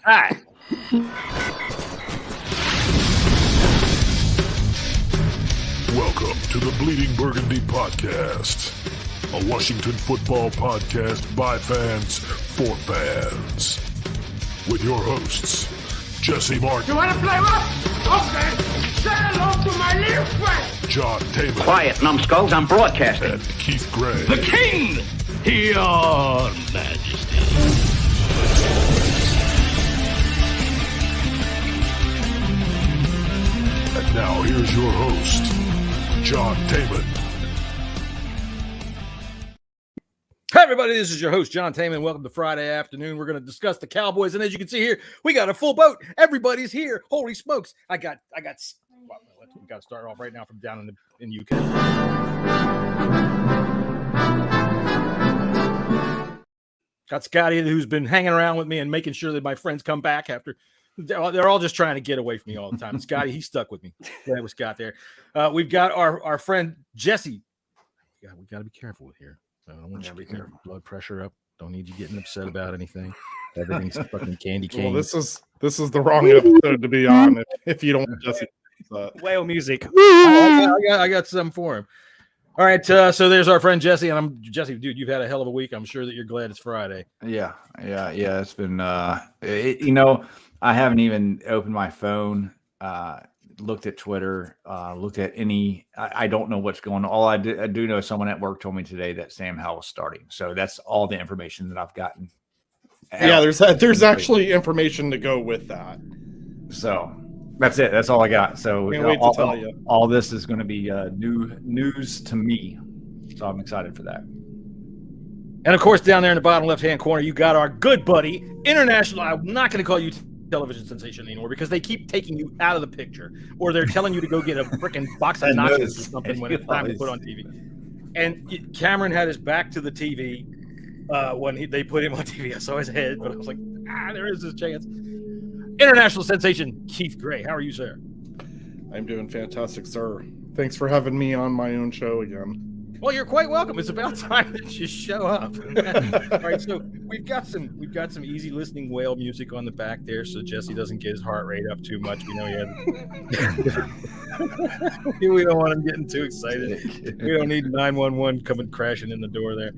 Hi. Welcome to the Bleeding Burgundy Podcast, a Washington football podcast by fans for fans. With your hosts, Jesse Martin. You want to play what? Okay. Say hello to my little friend. John Taylor. Quiet, numbskulls, I'm broadcasting. And Keith Gray. The King, your Majesty. And now here's your host, John Taylor. Hi, everybody. This is your host, John Taman. Welcome to Friday afternoon. We're going to discuss the Cowboys. And as you can see here, we got a full boat. Everybody's here. Holy smokes. We got to start off right now from down in the UK. Got Scotty, who's been hanging around with me and making sure that my friends come back after. They're all just trying to get away from me all the time. Scotty, he stuck with me. Glad we Scott there. We've got our friend Jesse. Yeah, we got to be careful with here. I don't want you getting your blood pressure up. Don't need you getting upset about anything. Everything's fucking candy cane. Well, this is the wrong episode to be on if you don't want Jesse. Whale music. I got something for him. All right, so there's our friend Jesse, and Jesse, dude. You've had a hell of a week. I'm sure that you're glad it's Friday. Yeah. It's been, I haven't even opened my phone, looked at Twitter, looked at any. I don't know what's going on. All I do know is someone at work told me today that Sam Howell was starting. So that's all the information that I've gotten. Yeah, there's actually information to go with that. So that's it. That's all I got. So can't wait to tell you. All this is going to be new news to me. So I'm excited for that. And of course, down there in the bottom left-hand corner, you got our good buddy, international. I'm not going to call you television sensation anymore because they keep taking you out of the picture, or they're telling you to go get a freaking box of nachos or something when it's time to put on TV. And Cameron had his back to the TV when they put him on TV. I saw his head, but I was like, there is this chance. International sensation Keith Gray. How are you, sir? I'm doing fantastic, sir. Thanks for having me on my own show again. Well, you're quite welcome. It's about time that you show up. All right, so we've got some easy listening whale music on the back there, so Jesse doesn't get his heart rate up too much. We know he had. We don't want him getting too excited. We don't need 911 coming crashing in the door there.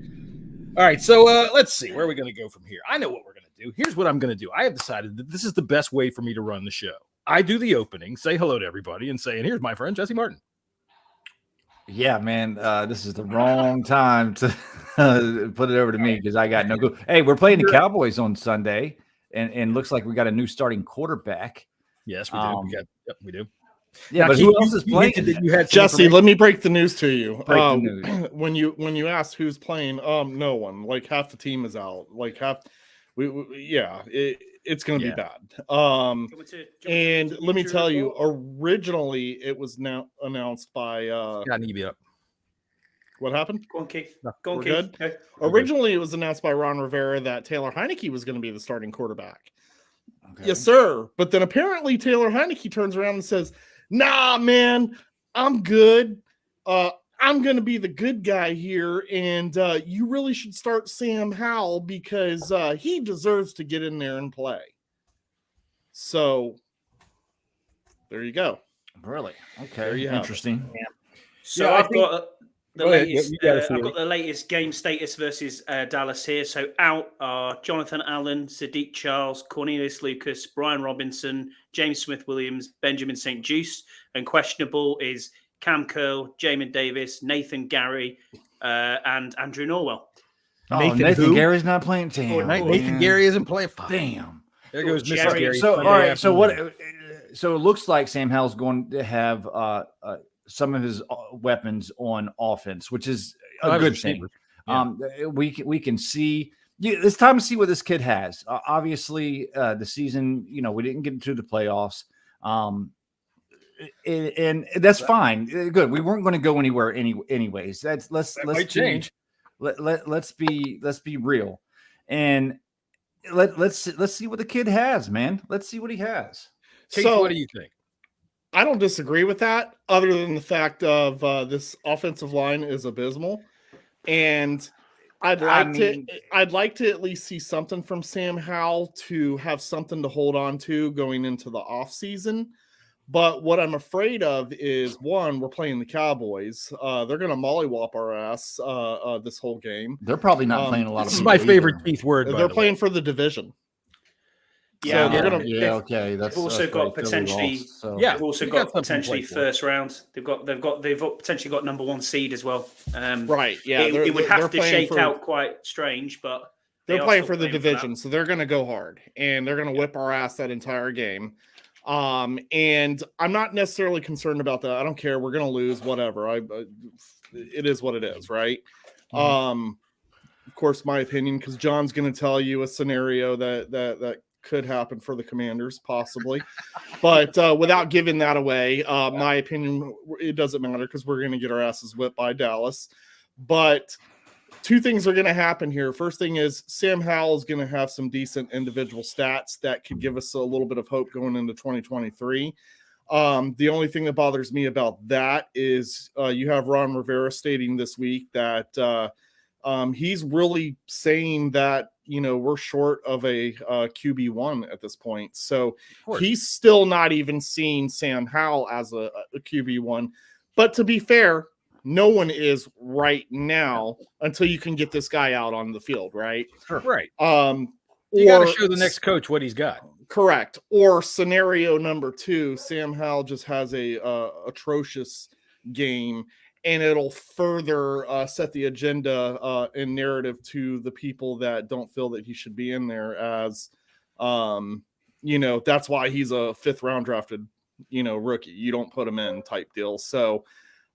All right, so let's see. Where are we going to go from here? I know what we're going to do. Here's what I'm going to do. I have decided that this is the best way for me to run the show. I do the opening, say hello to everybody, and say, and here's my friend Jesse Martin. Yeah, man, this is the wrong time to put it over to me because I got no clue. Hey, we're playing the Cowboys on Sunday, and looks like we got a new starting quarterback. Yes, we do. We do. Yeah, now, but who else is playing? Jesse, let me break the news to you. The news. When you asked who's playing, no one. Like half the team is out. Like half. It's going to be bad. And let me tell you, originally it was now announced by. Got to be up. What happened? Go on, Keith. No, Go on, we're Keith. good. Originally, it was announced by Ron Rivera that Taylor Heineke was going to be the starting quarterback. Okay. Yes, sir. But then apparently Taylor Heineke turns around and says, "Nah, man, I'm good. I'm going to be the good guy here, and you really should start Sam Howell because he deserves to get in there and play." So there you go. Really? Okay. There you have Interesting. It. So I've got the latest. I've got the latest game status versus Dallas here. So out are Jonathan Allen, Sadiq Charles, Cornelius Lucas, Brian Robinson, James Smith-Williams, Benjamin St. Juste, and questionable is Cam Curl, Jamin Davis, Nathan Gary, and Andrew Norwell. Oh, Nathan Gary's not playing. Damn. Nathan Gary isn't playing. Damn. There goes Mr. Jerry. Gary. So, all right. So what? So it looks like Sam Howell's going to have some of his weapons on offense, which is a good thing. Yeah. We can see. It's time to see what this kid has. Obviously, the season. We didn't get into the playoffs. And that's fine. Good. We weren't going to go anywhere anyways. Let's change. Let's be real, and let's see what the kid has, man. Let's see what he has. Keith, So what do you think? I don't disagree with that, other than the fact of this offensive line is abysmal, and I'd like to at least see something from Sam Howell to have something to hold on to going into the offseason. But what I'm afraid of is, one, we're playing the Cowboys. They're going to mollywop our ass this whole game. They're probably not playing a lot of. This is my favorite Keith word. They're playing for the division. Yeah, so okay. They've also got potentially. They've also got potentially first round. They've potentially got number 1 seed as well. Right. Yeah. It would have to shake out quite strange, but they're playing for the division, so they're going to go hard and they're going to whip our ass that entire game. And I'm not necessarily concerned about that. I don't care. We're going to lose, whatever. It is what it is, right? Of course, my opinion, because John's going to tell you a scenario that could happen for the Commanders, possibly. But without giving that away, my opinion, it doesn't matter because we're going to get our asses whipped by Dallas. But two things are going to happen here. First thing is Sam Howell is going to have some decent individual stats that could give us a little bit of hope going into 2023. The only thing that bothers me about that is you have Ron Rivera stating this week that he's really saying that, we're short of a QB1 at this point. So he's still not even seeing Sam Howell as a QB1. But to be fair, no one is right now until you can get this guy out on the field, right? Sure. Right. You got to show the next coach what he's got. Correct. Or scenario number 2, Sam Howell just has a atrocious game, and it'll further set the agenda and narrative to the people that don't feel that he should be in there as, that's why he's a 5th round drafted, rookie. You don't put him in type deal. So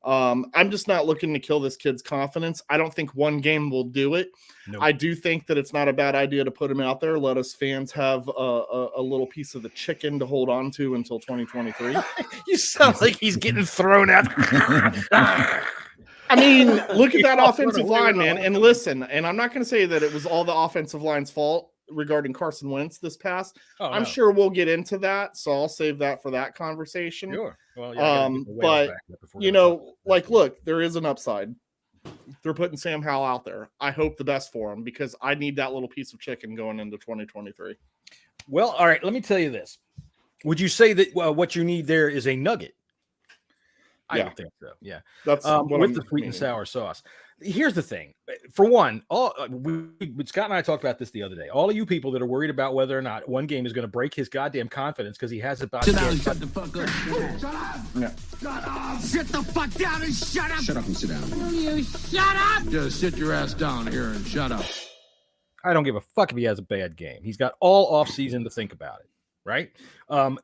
I'm just not looking to kill this kid's confidence. I don't think one game will do it. Nope. I do think that it's not a bad idea to put him out there. Let us fans have a little piece of the chicken to hold on to until 2023. You sound like he's getting thrown out. I mean, look at that offensive line, man. And listen, and I'm not going to say that it was all the offensive line's fault regarding Carson Wentz this past. I'm sure we'll get into that, so I'll save that for that conversation. Sure. Well, yeah, but look, there is an upside. They're putting Sam Howell out there. I hope the best for him because I need that little piece of chicken going into 2023. Well, all right, let me tell you this. Would you say that what you need there is a nugget? I don't think so. Yeah, that's with the sweet and sour sauce. Here's the thing. For one, Scott and I talked about this the other day. All of you people that are worried about whether or not one game is going to break his goddamn confidence because he has about shut the fuck up. Shut up. Yeah. Shut up. Sit the fuck down and shut up. Shut up and sit down. You shut up. Just sit your ass down here and shut up. I don't give a fuck if he has a bad game. He's got all off season to think about it. Right.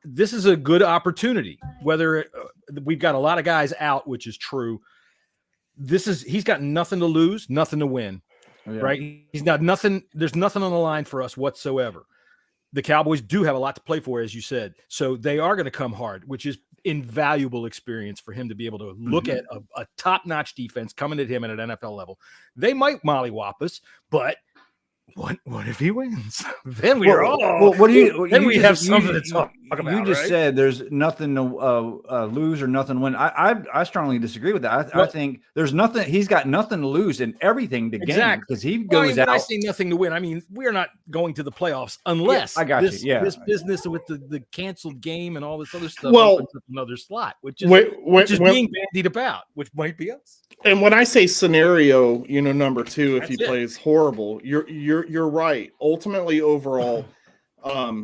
This is a good opportunity, we've got a lot of guys out, which is true. He's got nothing to lose, nothing to win, right? He's got nothing. There's nothing on the line for us whatsoever. The Cowboys do have a lot to play for, as you said. So they are going to come hard, which is invaluable experience for him to be able to look at a top-notch defense coming at him at an NFL level. They might mollywop us, but what if he wins? Then we have something to talk about. You just said there's nothing to lose or nothing to win. I strongly disagree with that. I think there's nothing. He's got nothing to lose and everything to gain because he goes out. I say nothing to win. I mean, we're not going to the playoffs unless this business with the canceled game and all this other stuff opens up another slot, which is being bandied about, which might be us. And when I say scenario, number 2, if he plays horrible, you're right. Ultimately, overall,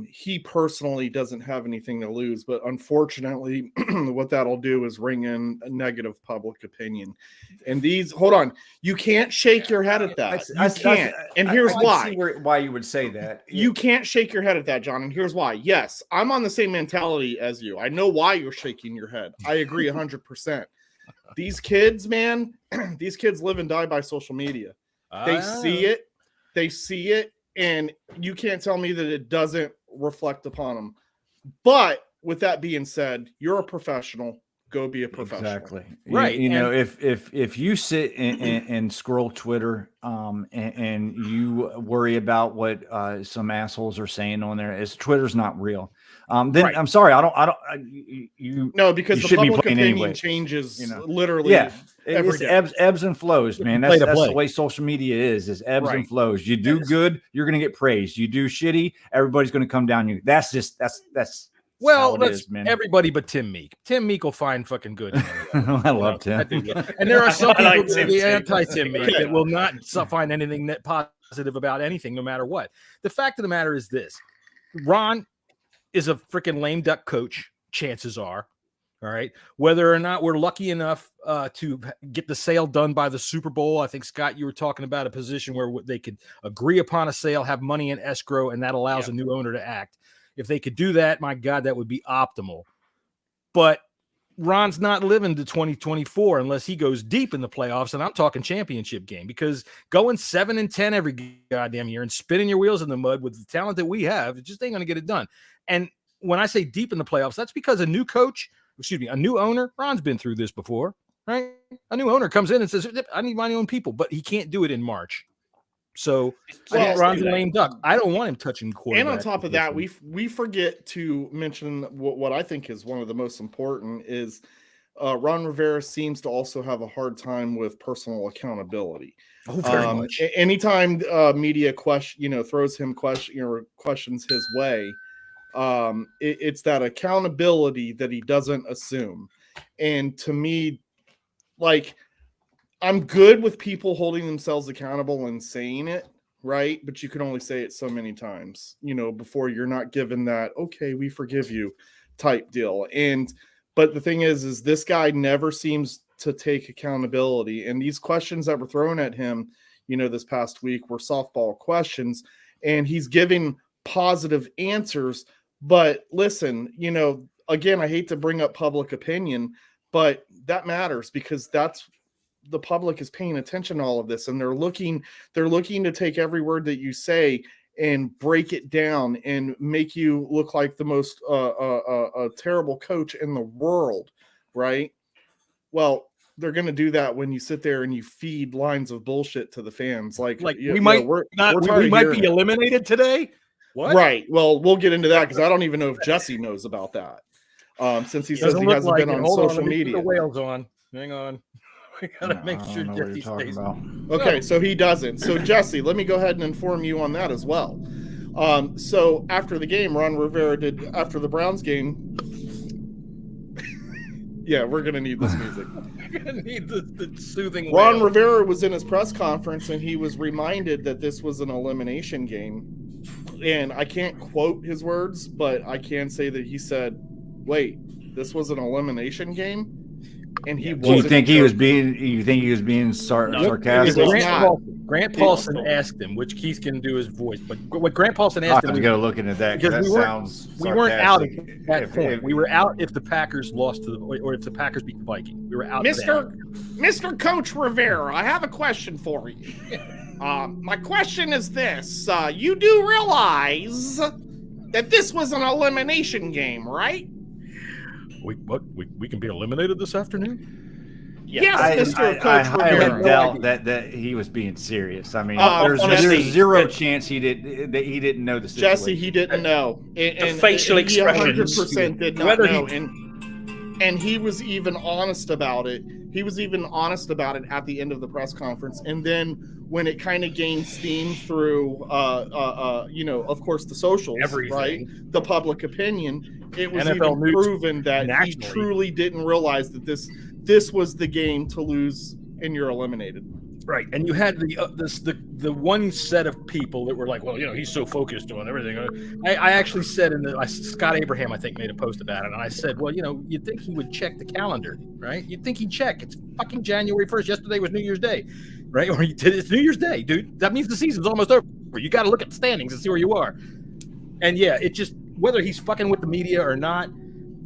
he personally doesn't have anything to lose, but unfortunately, what that'll do is ring in a negative public opinion. And you can't shake your head at that. You can't. And here's why. Why you would say that. You can't shake your head at that, John. And here's why. Yes, I'm on the same mentality as you. I know why you're shaking your head. I agree 100%. These kids, man, these kids live and die by social media. They see it, and you can't tell me that it doesn't reflect upon them. But with that being said, you're a professional. Go be a professional. Exactly. Right. You know, if you sit and scroll Twitter and you worry about what some assholes are saying on there, as Twitter's not real. Then Right. I'm sorry, No, because you the shouldn't be public playing opinion anyway. changes You know. literally. Yeah, every it's day. ebbs and flows, man. Play That's to play. the way social media is ebbs Right. and flows. You do good, you're gonna get praised. You do shitty, everybody's gonna come down you. That's Well, how it that's is, man. everybody but Tim Meek. Tim Meek will find fucking good. I love Tim. And there are some I like people Tim the too. anti-Tim Meek that will not find anything net positive about anything, no matter what. The fact of the matter is this: Ron is a freaking lame duck coach. Chances are, all right. Whether or not we're lucky enough to get the sale done by the Super Bowl, I think Scott, you were talking about a position where they could agree upon a sale, have money in escrow, and that allows a new owner to act. If they could do that, my God, that would be optimal. But Ron's not living to 2024 unless he goes deep in the playoffs, and I'm talking championship game, because going 7-10 every goddamn year and spinning your wheels in the mud with the talent that we have, it just ain't going to get it done. And when I say deep in the playoffs, that's because a new owner, Ron's been through this before, right? A new owner comes in and says, I need my own people, but he can't do it in March. So I think Ron's a lame duck. I don't want him touching quarterback. And on top of that, we forget to mention what I think is one of the most important is Ron Rivera seems to also have a hard time with personal accountability. Oh, very much. Anytime media throws him questions his way, it's that accountability that he doesn't assume. And to me, like, I'm good with people holding themselves accountable and saying it, right? But you can only say it so many times, before you're not given that, okay, we forgive you type deal. But the thing is this guy never seems to take accountability. And these questions that were thrown at him, this past week were softball questions, and he's giving positive answers. But listen, again, I hate to bring up public opinion, but that matters because the public is paying attention to all of this, and they're looking to take every word that you say and break it down and make you look like the most terrible coach in the world, right? Well, they're going to do that when you sit there and you feed lines of bullshit to the fans. Like we might be eliminated today. What? Right. Well, we'll get into that because I don't even know if Jesse knows about that. Since he says he hasn't been on social media. The whales on. Hang on. We gotta make sure Jesse stays. Okay, so he doesn't. So Jesse, let me go ahead and inform you on that as well. So after the game, Ron Rivera after the Browns game. Yeah, we're gonna need this music. We're gonna need the soothing. Ron Rivera was in his press conference and he was reminded that this was an elimination game. And I can't quote his words, but I can say that he said, "Wait, this was an elimination game." And he Do you think he was being sarcastic? Grant Paulson asked him, which Keith can do his voice, but what Grant Paulson asked him, I'm going to look into that because we weren't out at that point. We were out if the Packers lost or if the Packers beat the Vikings. We were out. Mr. Coach Rivera, I have a question for you. My question is this: you do realize that this was an elimination game, right? We can be eliminated this afternoon? Yes, Mr. Coach I highly Rivera. doubt that he was being serious. I mean, honestly, there's zero chance he didn't know the situation. Jesse, he didn't know. And facial he expressions. 100% did not know. And he was even honest about it. He was even honest about it at the end of the press conference. And then when it kind of gained steam through, of course, the socials, right? The public opinion, it was NFL even proven that he truly didn't realize that this was the game to lose and you're eliminated. Right, and you had the one set of people that were like, well, he's so focused on everything. I actually said Scott Abraham, I think, made a post about it, and I said, well, you'd think he would check the calendar, right? You'd think he'd check. It's fucking January 1st. Yesterday was New Year's Day, right? Or it's New Year's Day, dude. That means the season's almost over. You got to look at the standings and see where you are. And yeah, it just whether he's fucking with the media or not,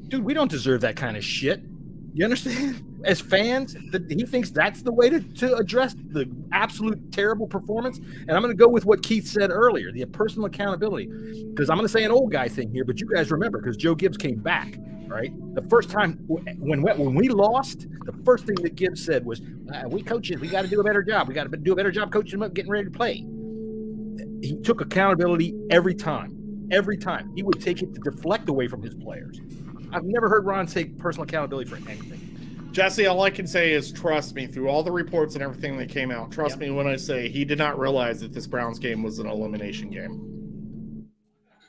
dude, we don't deserve that kind of shit. You understand? As fans, he thinks that's the way to address the absolute terrible performance. And I'm going to go with what Keith said earlier, the personal accountability. Because I'm going to say an old guy thing here, but you guys remember, because Joe Gibbs came back, right? The first time when we lost, the first thing that Gibbs said was, we coaches, we got to do a better job. We got to do a better job coaching them up, getting ready to play. He took accountability every time. Every time. He would take it to deflect away from his players. I've never heard Ron take personal accountability for anything. Jesse, all I can say is trust me through all the reports and everything that came out. Trust me when I say he did not realize that this Browns game was an elimination game.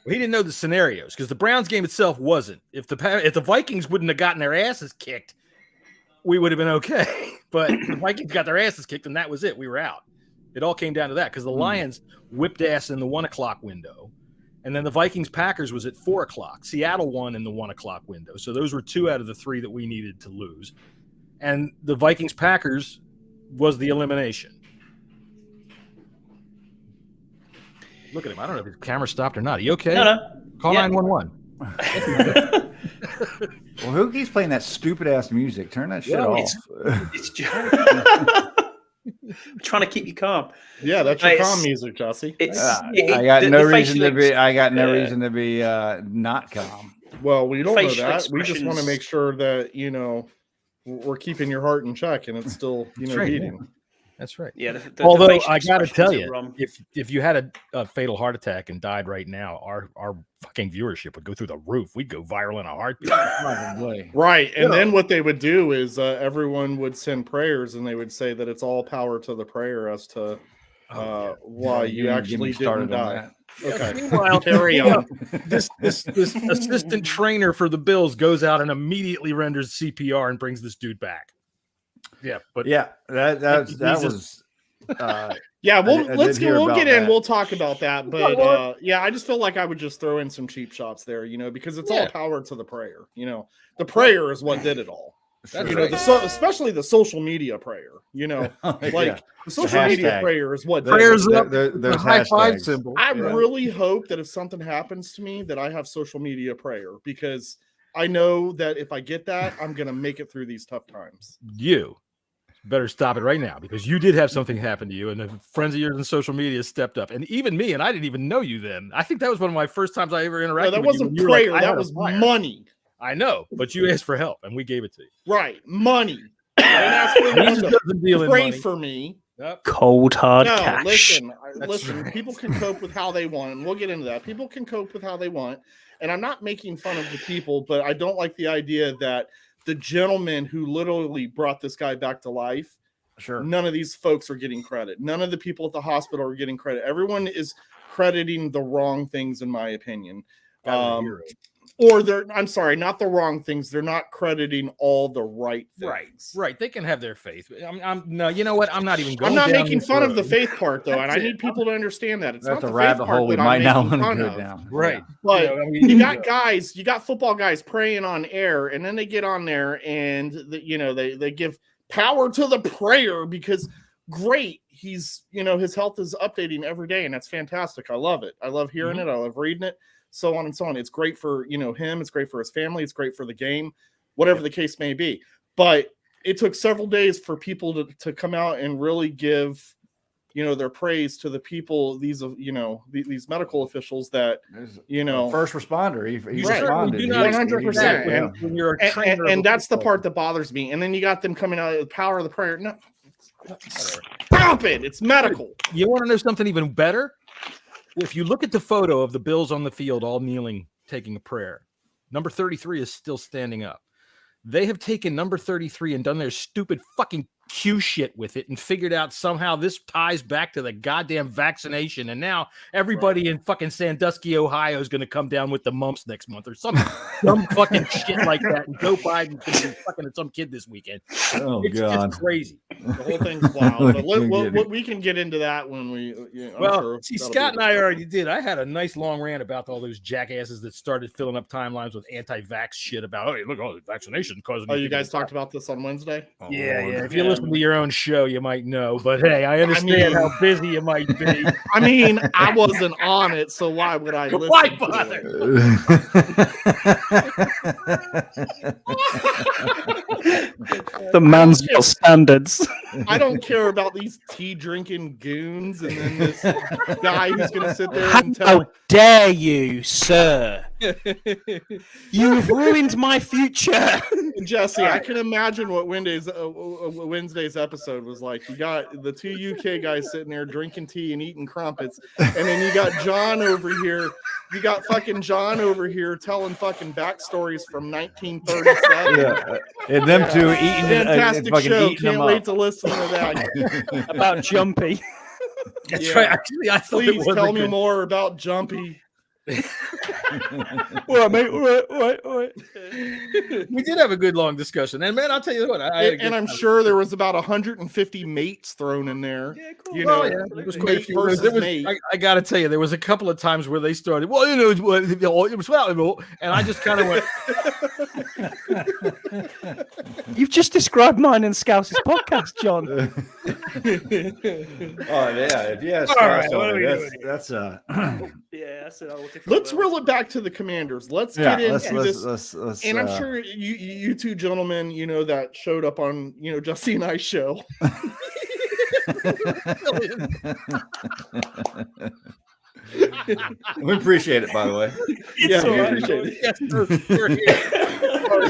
Well, he didn't know the scenarios because the Browns game itself wasn't. If the Vikings wouldn't have gotten their asses kicked, we would have been okay. But the Vikings got their asses kicked, and that was it. We were out. It all came down to that because the Lions whipped ass in the 1 o'clock window. And then the Vikings-Packers was at 4 o'clock. Seattle won in the 1 o'clock window. So those were 2 out of the 3 that we needed to lose. And the Vikings-Packers was the elimination. Look at him. I don't know if his camera stopped or not. Are you okay? No. Call 911. Well, who keeps playing that stupid-ass music? Turn that shit off. It's trying to keep you calm. Yeah, that's your calm music, Jesse. I got no reason to be not calm. Well, we don't know that. We just want to make sure that we're keeping your heart in check and it's still beating. That's right. Yeah. Although I got to tell you, if you had a fatal heart attack and died right now, our fucking viewership would go through the roof. We'd go viral in a heartbeat. Right. And then what they would do is everyone would send prayers and they would say that it's all power to the prayer as to why you actually didn't die. Okay. Meanwhile, carry on. This assistant trainer for the Bills goes out and immediately renders CPR and brings this dude back. Yeah, but that was. We'll get in. We'll talk about that. But I just feel like I would just throw in some cheap shots there, because it's all power to the prayer. The prayer is what did it all. Especially the social media prayer. The social media prayer is what prayers did it. up. The high five symbol. I really hope that if something happens to me, that I have social media prayer because I know that if I get that, I'm gonna make it through these tough times. You better stop it right now because you did have something happen to you, and the friends of yours in social media stepped up, and even me, and I didn't even know you then. I think that was one of my first times I ever interacted. No, that wasn't prayer. That was money. I know, but you asked for help, and we gave it to you. Right, money. I didn't ask for pray for me. Yep. Cold hard cash. Listen. People can cope with how they want, and we'll get into that. People can cope with how they want, and I'm not making fun of the people, but I don't like the idea that the gentleman who literally brought this guy back to life, none of these folks are getting credit. None of the people at the hospital are getting credit. Everyone is crediting the wrong things, in my opinion. Or I'm sorry, not the wrong things. They're not crediting all the right things. Right. They can have their faith. No, you know what? I'm not even going. I'm not making fun of the faith part, though, and I need people to understand that it's not the rabbit hole we might not want to go down. Right, but you got football guys praying on air, and then they get on there and they give power to the prayer because great, he's his health is updating every day, and that's fantastic. I love it. I love hearing it. I love reading it. So on and so on. It's great for him. It's great for his family. It's great for the game, whatever the case may be. But it took several days for people to come out and really give, their praise to the people. These medical officials that first responder. He right. responded 100%. When you're a trainer, and that's the part that bothers me. And then you got them coming out of the power of the prayer. No, stop it. It's medical. You want to know something even better? If you look at the photo of the Bills on the field, all kneeling, taking a prayer, number 33 is still standing up. They have taken number 33 and done their stupid fucking Q shit with it and figured out somehow this ties back to the goddamn vaccination. And now everybody in fucking Sandusky, Ohio is going to come down with the mumps next month or some fucking shit like that. And Joe Biden's going to be fucking at some kid this weekend. Oh, it's God. just crazy. The whole thing's wild. But we can get into that when we. Scott and I already did. I had a nice long rant about all those jackasses that started filling up timelines with anti-vax shit about, hey, look, all the vaccination causing. Oh, you guys talked about this on Wednesday? Yeah. If you listen to your own show, you might know. But hey, I understand how busy you might be. I mean, I wasn't on it, so why would I listen? Why bother? The man's got standards. I don't care about these tea drinking goons and then this guy who's going to sit there and tell. How dare you, sir? You've ruined my future. Jesse, I can imagine what Wednesday's episode was like. You got the two UK guys sitting there drinking tea and eating crumpets, and then you got John over here. You got fucking John over here telling fucking backstories from 1937. Yeah. And them two eating fantastic show. Eating Can't wait to listen to that. About Jumpy. That's right. Actually, I thought Please tell me more about Jumpy. All right, mate. All right. We did have a good long discussion, and man, I'll tell you what. I'm sure there was about 150 mates thrown in there. Yeah, cool. You know, It was quite a few. mate. I got to tell you, there was a couple of times where they started. Well, it was well, and I just kind of went. You've just described mine and Scouse's podcast, John. Oh yeah. All right, what are we doing? That's Yeah, that's an old different. Let's reel it back to the Commanders. Let's get into this. Let's, and I'm sure you two gentlemen, you know, that showed up on, you know, Jesse and I's show. We appreciate it, by the way. Yeah, we right. appreciate it. Yes, we're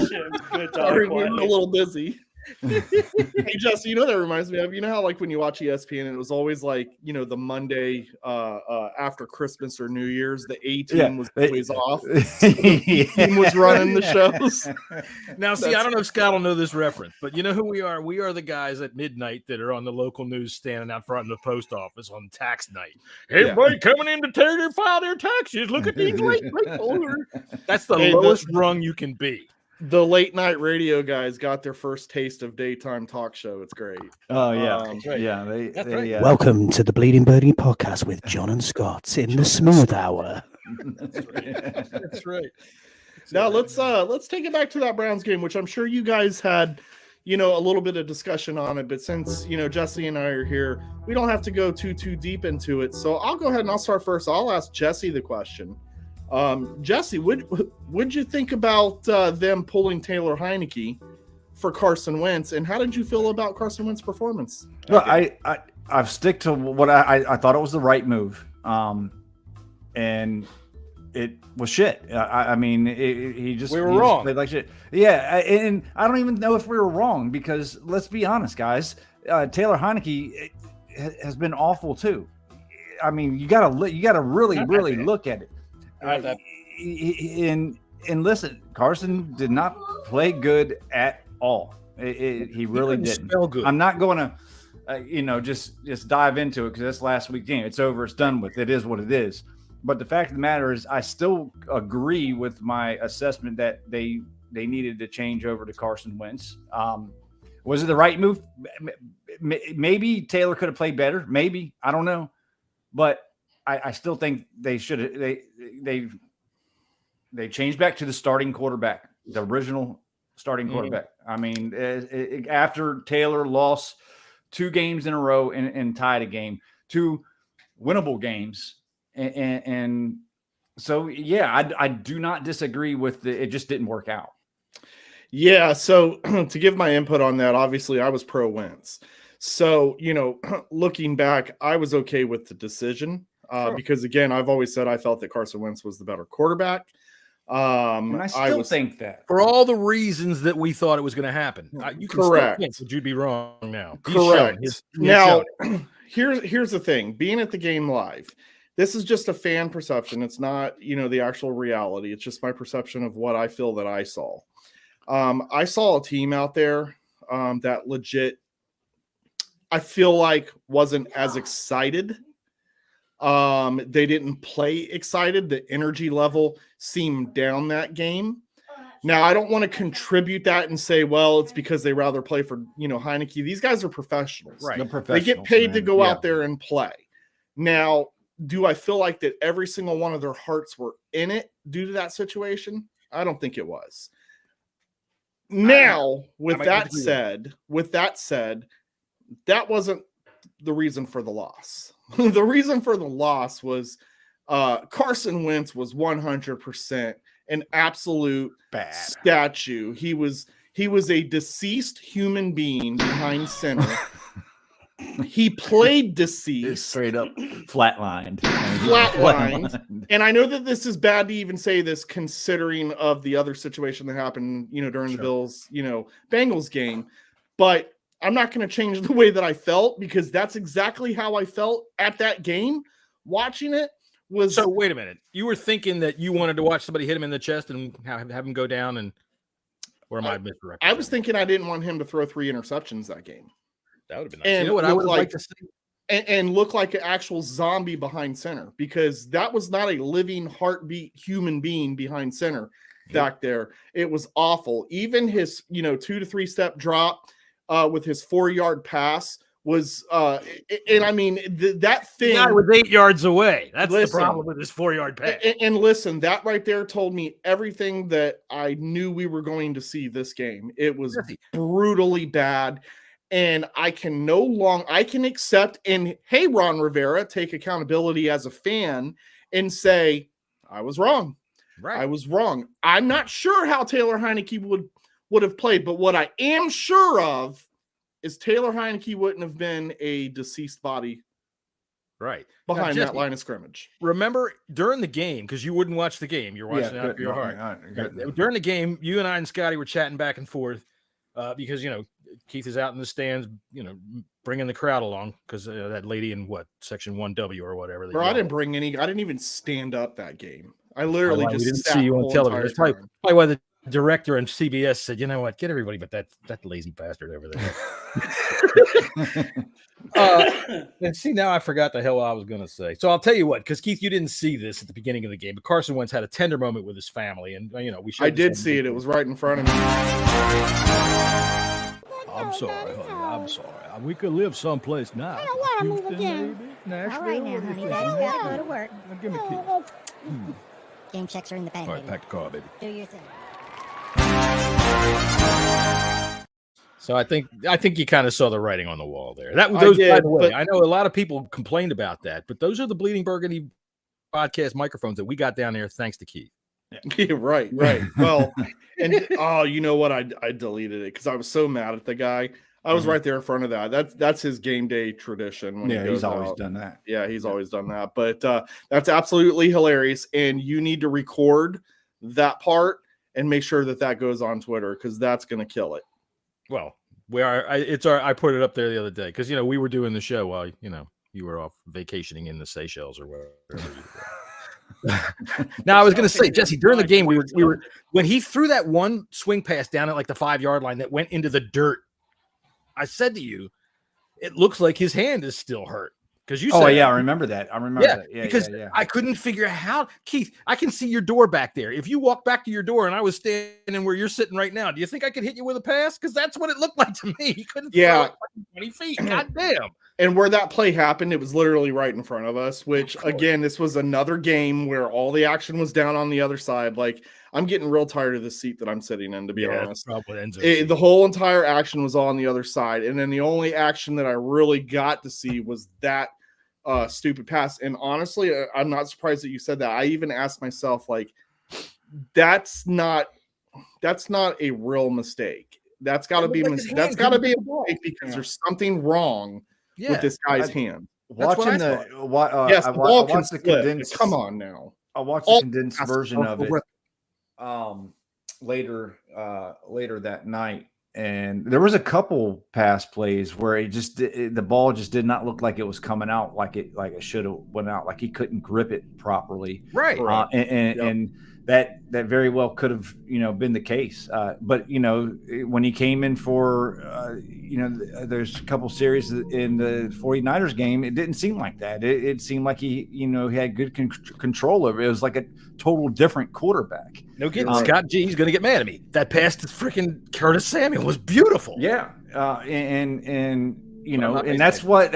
here. Sorry, we're a little busy. Hey, Jesse, you know what that reminds me of? You know how, like, when you watch ESPN, it was always like, you know, the Monday after Christmas or New Year's, the A team was always off. The team was running the shows. Now, see, I don't know if Scott will know this reference, but you know who we are? We are the guys at midnight that are on the local news standing out front of the post office on tax night. Everybody coming in to file their taxes. Look at these late people. That's the lowest rung you can be. The late night radio guys got their first taste of daytime talk show. It's great. Oh yeah, right. yeah. They Welcome to the Bleeding Burgundy Podcast with John and Scott in the smooth hour. That's right. Now let's take it back to that Browns game, which I'm sure you guys had, you know, a little bit of discussion on it. But since, you know, Jesse and I are here, we don't have to go too deep into it. So I'll go ahead and I'll start first. I'll ask Jesse the question. Jesse, what'd you think about them pulling Taylor Heineke for Carson Wentz, and how did you feel about Carson Wentz's performance? Well, I've stick to what I thought it was the right move, and it was shit. I mean, he just wrong. Played like shit. Yeah, and I don't even know if we were wrong, because let's be honest, guys. Taylor Heineke has been awful too. I mean, you gotta really look at it. And listen, Carson did not play good at all. He really didn't. Spell good. I'm not going to, just dive into it, because that's last week's game. It's over. It's done with. It is what it is. But the fact of the matter is, I still agree with my assessment that they needed to change over to Carson Wentz. Was it the right move? Maybe Taylor could have played better. Maybe, I don't know, but I still think they should. They changed back to the starting quarterback, the original starting quarterback. I mean, after Taylor lost 2 games in a row and tied a game, 2 winnable games, and so yeah, I do not disagree with it. Just didn't work out. Yeah. So to give my input on that, obviously I was pro Wentz. So, you know, looking back, I was okay with the decision. Because again, I've always said I felt that Carson Wentz was the better quarterback. And I still think that for all the reasons that we thought it was going to happen. You can correct. Still think, you'd be wrong now. Correct. Now, here's the thing: being at the game live, this is just a fan perception. It's not, you know, the actual reality. It's just my perception of what I feel that I saw. I saw a team out there that legit, I feel like, wasn't as excited. They didn't play excited. The energy level seemed down that game. Now, I don't want to contribute that and say, well, it's because they rather play for, you know, Heineke. These guys are professionals. Right. They get paid to go out there and play. Now, do I feel like that every single one of their hearts were in it due to that situation? I don't think it was. Now, with that said, that wasn't the reason for the loss. The reason for the loss was Carson Wentz was 100% an absolute statue. He was He was a deceased human being behind center. He played deceased. Straight up flatlined. And I know that this is bad to even say this, considering of the other situation that happened, during the Bills, Bengals game. But I'm not going to change the way that I felt, because that's exactly how I felt at that game. Watching it was. So wait a minute. You were thinking that you wanted to watch somebody hit him in the chest and have him go down, and or am I misrepresenting? I was thinking I didn't want him to throw 3 interceptions that game. That would have been nice. And you know what I would like to see? And look like an actual zombie behind center, because that was not a living heartbeat human being behind center back there. It was awful. Even his 2 to 3 step drop with his 4-yard pass was and I mean that thing. I was 8 yards away. That's the problem with this 4-yard pass. And listen, that right there told me everything that I knew we were going to see this game. It was brutally bad. And I can accept, and hey, Ron Rivera, take accountability as a fan and say, I was wrong. Right. I was wrong. I'm not sure how Taylor Heineke would have played, but what I am sure of is Taylor Heineke wouldn't have been a deceased body behind that line of scrimmage. Remember during the game, because you wouldn't watch the game, you're watching out of your heart. During the game, you and I and Scotty were chatting back and forth because, Keith is out in the stands, bringing the crowd along because that lady in section 1W or whatever. Bro, I didn't even stand up that game. I literally just didn't see you on television. That's probably why the director on CBS said, "You know what? Get everybody but that lazy bastard over there." And see, now I forgot the hell what I was going to say. So I'll tell you what, because Keith, you didn't see this at the beginning of the game, but Carson Wentz had a tender moment with his family, and we should. I did see it. It was right in front of me. I'm sorry, honey. I'm sorry. We could live someplace nice. I don't want to move again. All right now, honey. Daddy's got to go to work. Give me a kiss. Game checks are in the bank. All right, pack the car, baby. Do your thing. So I think you kind of saw the writing on the wall there. By the way, I know a lot of people complained about that, but those are the Bleeding Burgundy podcast microphones that we got down there thanks to Keith. Yeah, right. Well, and you know what? I deleted it because I was so mad at the guy. I was right there in front of that. That's his game day tradition. When he's always done that. Yeah, he's always done that. But that's absolutely hilarious, and you need to record that part and make sure that goes on Twitter because that's going to kill it. Well, I put it up there the other day because we were doing the show while you were off vacationing in the Seychelles or wherever. Now I was going to say, Jesse, during the game we were when he threw that one swing pass down at like the 5-yard line that went into the dirt. I said to you, it looks like his hand is still hurt because you said, I remember that. I remember that. Yeah, because I couldn't figure out how. Keith, I can see your door back there. If you walk back to your door and I was standing where you're sitting right now, do you think I could hit you with a pass? Because that's what it looked like to me. He couldn't throw it 20 feet. God damn. And where that play happened, it was literally right in front of us, which, again, this was another game where all the action was down on the other side. Like, I'm getting real tired of the seat that I'm sitting in, to be honest. The whole entire action was all on the other side. And then the only action that I really got to see was that stupid pass. And honestly, I'm not surprised that you said that. I even asked myself, like, that's not a real mistake. That's got to be a mistake because there's something wrong with this guy's hand. Watching the condensed. Come on now. I watched the condensed version of it later that night, and there was a couple pass plays where the ball just did not look like it was coming out like it should have went out, like he couldn't grip it properly. Right. And that very well could have been the case. But when he came in for there's a couple series in the 49ers game, it didn't seem like that. It seemed like he had good control over it. It was like a total different quarterback. No kidding. Scott G is going to get mad at me. That pass to freaking Curtis Samuel was beautiful. Yeah. And that's what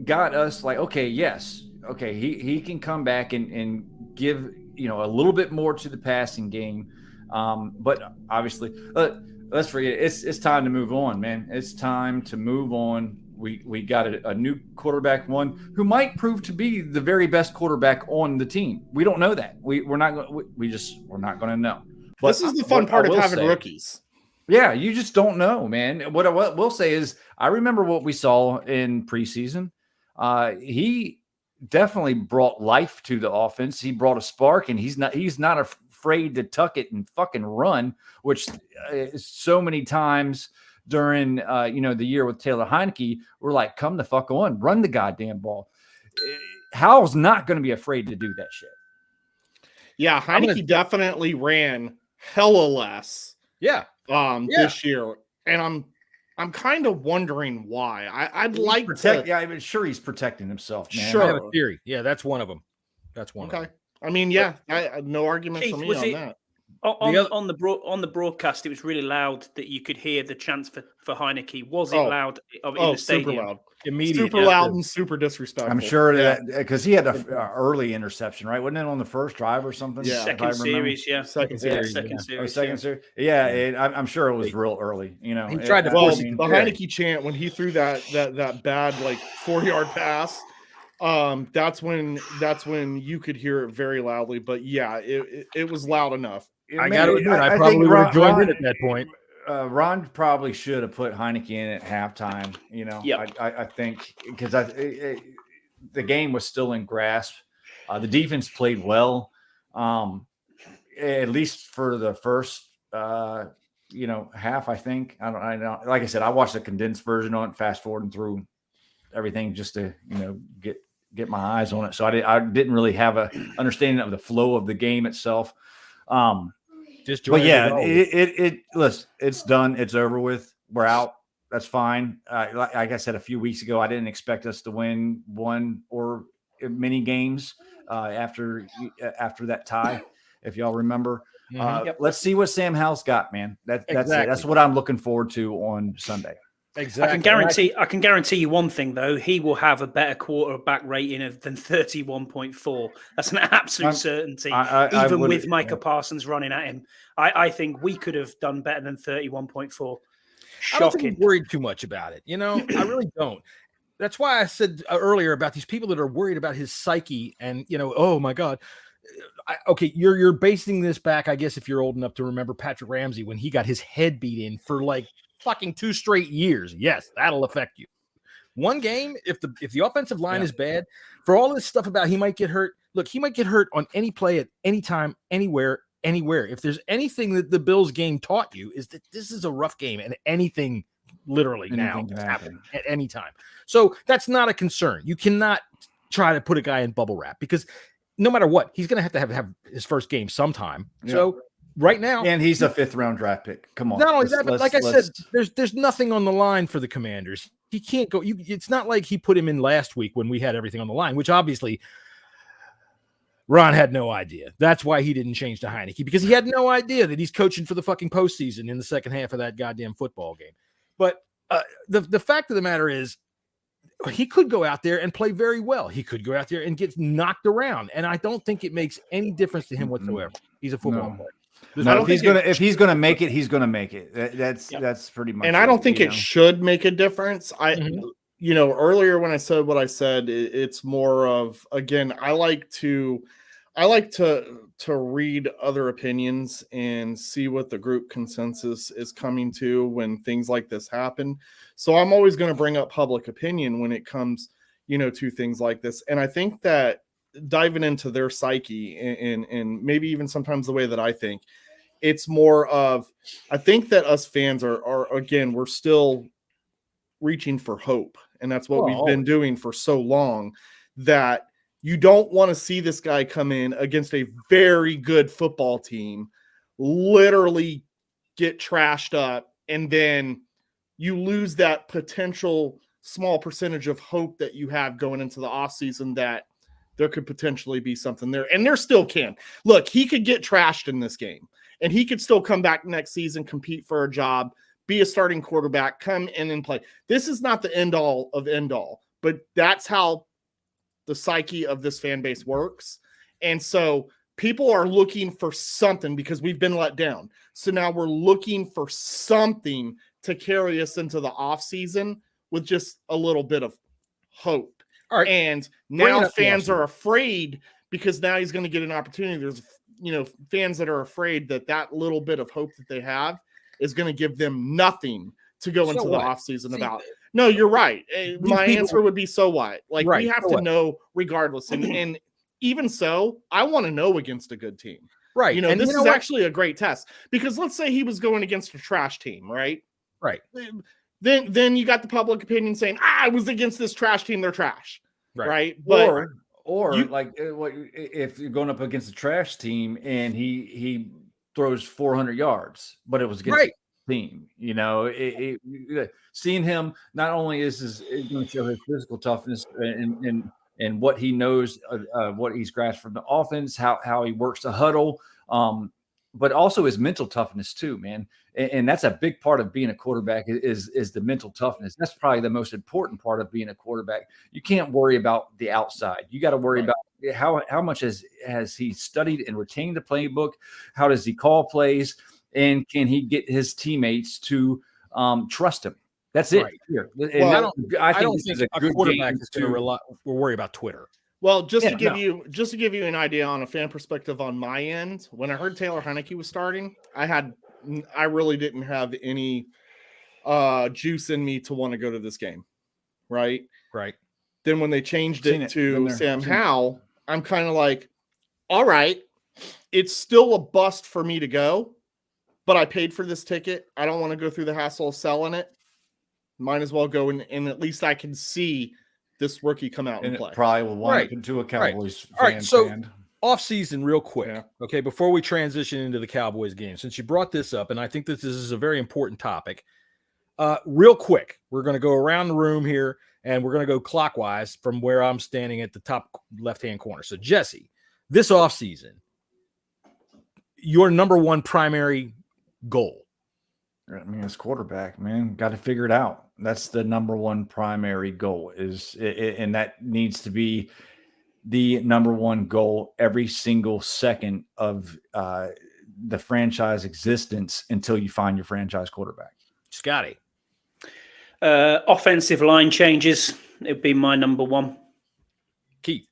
got us like, okay, yes. Okay. He can come back and give, a little bit more to the passing game. But obviously, let's forget it. It's time to move on, man. It's time to move on. We got a new quarterback, one who might prove to be the very best quarterback on the team. We don't know that. We're not going to know. But this is the fun part of having rookies. Yeah, you just don't know, man. What we'll say is, I remember what we saw in preseason. He definitely brought life to the offense. He brought a spark, and he's not afraid to tuck it and fucking run, which so many times during the year with Taylor Heineke, we're like, come the fuck on, run the goddamn ball. Howell's not going to be afraid to do that shit. Yeah, Heineke definitely ran hella less. Yeah. This year, and I'm kind of wondering why. I'd like to. Yeah, I'm sure he's protecting himself, man. Sure. I have a theory. Yeah, that's one of them. That's one. Okay. I mean, yeah, no argument Keith, for me on that. On the broadcast, it was really loud that you could hear the chants for Heineke. Was it loud in the stadium? Super loud. Immediate. Super loud and super disrespectful. I'm sure that because he had an early interception, right? Wasn't it on the first drive or something? Yeah. Second series. Second series. Series. Yeah, I'm sure it was real early. He tried to force the Heineke chant when he threw that bad like 4-yard pass. That's when you could hear it very loudly. But yeah, it was loud enough. I got to admit, I probably would have joined in at that point. Ron probably should have put Heineke in at halftime. I think because the game was still in grasp. The defense played well, at least for the first half. I think I don't. Like I said, I watched the condensed version on it, fast forwarding through everything just to get my eyes on it. So I didn't really have a understanding of the flow of the game itself. But yeah, listen, it's done. It's over with. We're out. That's fine. Like I said a few weeks ago, I didn't expect us to win one or many games after that tie, if y'all remember. Let's see what Sam Howell's got, man. That's it. That's what I'm looking forward to on Sunday. Exactly. I can guarantee you one thing though. He will have a better quarterback rating than 31.4. That's an absolute certainty. Even with Micah Parsons running at him, I think we could have done better than 31.4. Shocking. I don't think I'm worried too much about it. I really don't. That's why I said earlier about these people that are worried about his psyche and oh my God. Okay, you're basing this back, I guess, if you're old enough to remember Patrick Ramsey when he got his head beat in for like fucking 2 straight years. Yes, that'll affect you. One game, if the offensive line is bad, for all this stuff about he might get hurt. Look, he might get hurt on any play at any time, anywhere. If there's anything that the Bills game taught you is that this is a rough game and anything now can happen at any time. So that's not a concern. You cannot try to put a guy in bubble wrap because no matter what, he's going to have his first game sometime. Yeah. So right now, and he's a 5th round draft pick. Come on. Not only that, but like I said, there's nothing on the line for the Commanders. He can't go. It's not like he put him in last week when we had everything on the line, which obviously Ron had no idea. That's why he didn't change to Heineke, because he had no idea that he's coaching for the fucking postseason in the second half of that goddamn football game. But the fact of the matter is, he could go out there and play very well. He could go out there and get knocked around, and I don't think it makes any difference to him whatsoever. He's a football player. No, if he's gonna make it, he's gonna make it. That's pretty much. And I don't think it should make a difference. Earlier when I said what I said, it's more of, again, I like to read other opinions and see what the group consensus is coming to when things like this happen. So I'm always going to bring up public opinion when it comes, to things like this. And I think that diving into their psyche and maybe even sometimes the way that I think, it's more of, I think that us fans are again, we're still reaching for hope. And that's what we've been doing for so long, that you don't want to see this guy come in against a very good football team, literally get trashed up, and then you lose that potential small percentage of hope that you have going into the offseason that there could potentially be something there. And there still can. Look, he could get trashed in this game, and he could still come back next season, compete for a job, be a starting quarterback, come in and play. This is not the end all of end all, but that's how the psyche of this fan base works. And so people are looking for something because we've been let down. So now we're looking for something to carry us into the off season with just a little bit of hope. All right. And now fans are afraid because now he's going to get an opportunity. There's, fans that are afraid that little bit of hope that they have is going to give them nothing to go into the offseason about. No, so you're right. My answer would be so what? Like, right, we have to know regardless. And even so, I want to know against a good team. Right. You know, and this you know is what? actually a great test, because let's say he was going against a trash team, right? Right. Then you got the public opinion saying, I was against this trash team, they're trash. Right. But like if you're going up against a trash team and he throws 400 yards, but it was against the team, you know, seeing him not only is going to show his physical toughness and what he knows, what he's grasped from the offense, how he works the huddle, but also his mental toughness too, man. And that's a big part of being a quarterback is the mental toughness. That's probably the most important part of being a quarterback. You can't worry about the outside. You got to worry about how much has he studied and retained the playbook? How does he call plays? And can he get his teammates to trust him? That's it. Here. Well, I don't think a quarterback is going to worry about Twitter. Well, just to give you an idea on a fan perspective on my end, when I heard Taylor Heineke was starting, I really didn't have any juice in me to want to go to this game. Right. Then when they changed it to Sam Howell, I'm kind of like, all right, it's still a bust for me to go, but I paid for this ticket. I don't want to go through the hassle of selling it. Might as well go and at least I can see this rookie come out and play. Probably will wind up into a Cowboys fan. All right, so off season, real quick. Okay, before we transition into the Cowboys game, since you brought this up, and I think that this is a very important topic. Real quick, we're going to go around the room here, and we're going to go clockwise from where I'm standing at the top left-hand corner. So, Jesse, this off season, your number one primary goal. I mean, as quarterback, man, got to figure it out. That's the number one primary goal and that needs to be the number one goal every single second of the franchise existence until you find your franchise quarterback. Scotty. Offensive line changes. It'd be my number one. Keith.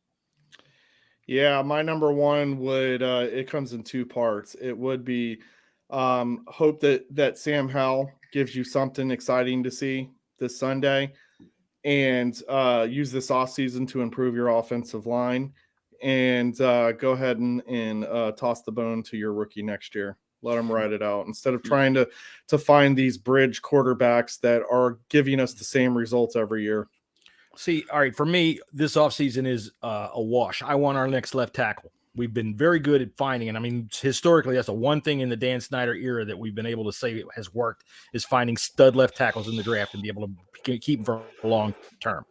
Yeah, my number one would, it comes in two parts. It would be hope that Sam Howell gives you something exciting to see this Sunday, and use this offseason to improve your offensive line, and go ahead and toss the bone to your rookie next year. Let him ride it out instead of trying to find these bridge quarterbacks that are giving us the same results every year. See, all right, for me, this offseason is a wash. I want our next left tackle. We've been very good at finding, and I mean, historically, that's the one thing in the Dan Snyder era that we've been able to say has worked is finding stud left tackles in the draft and be able to keep them for a long term.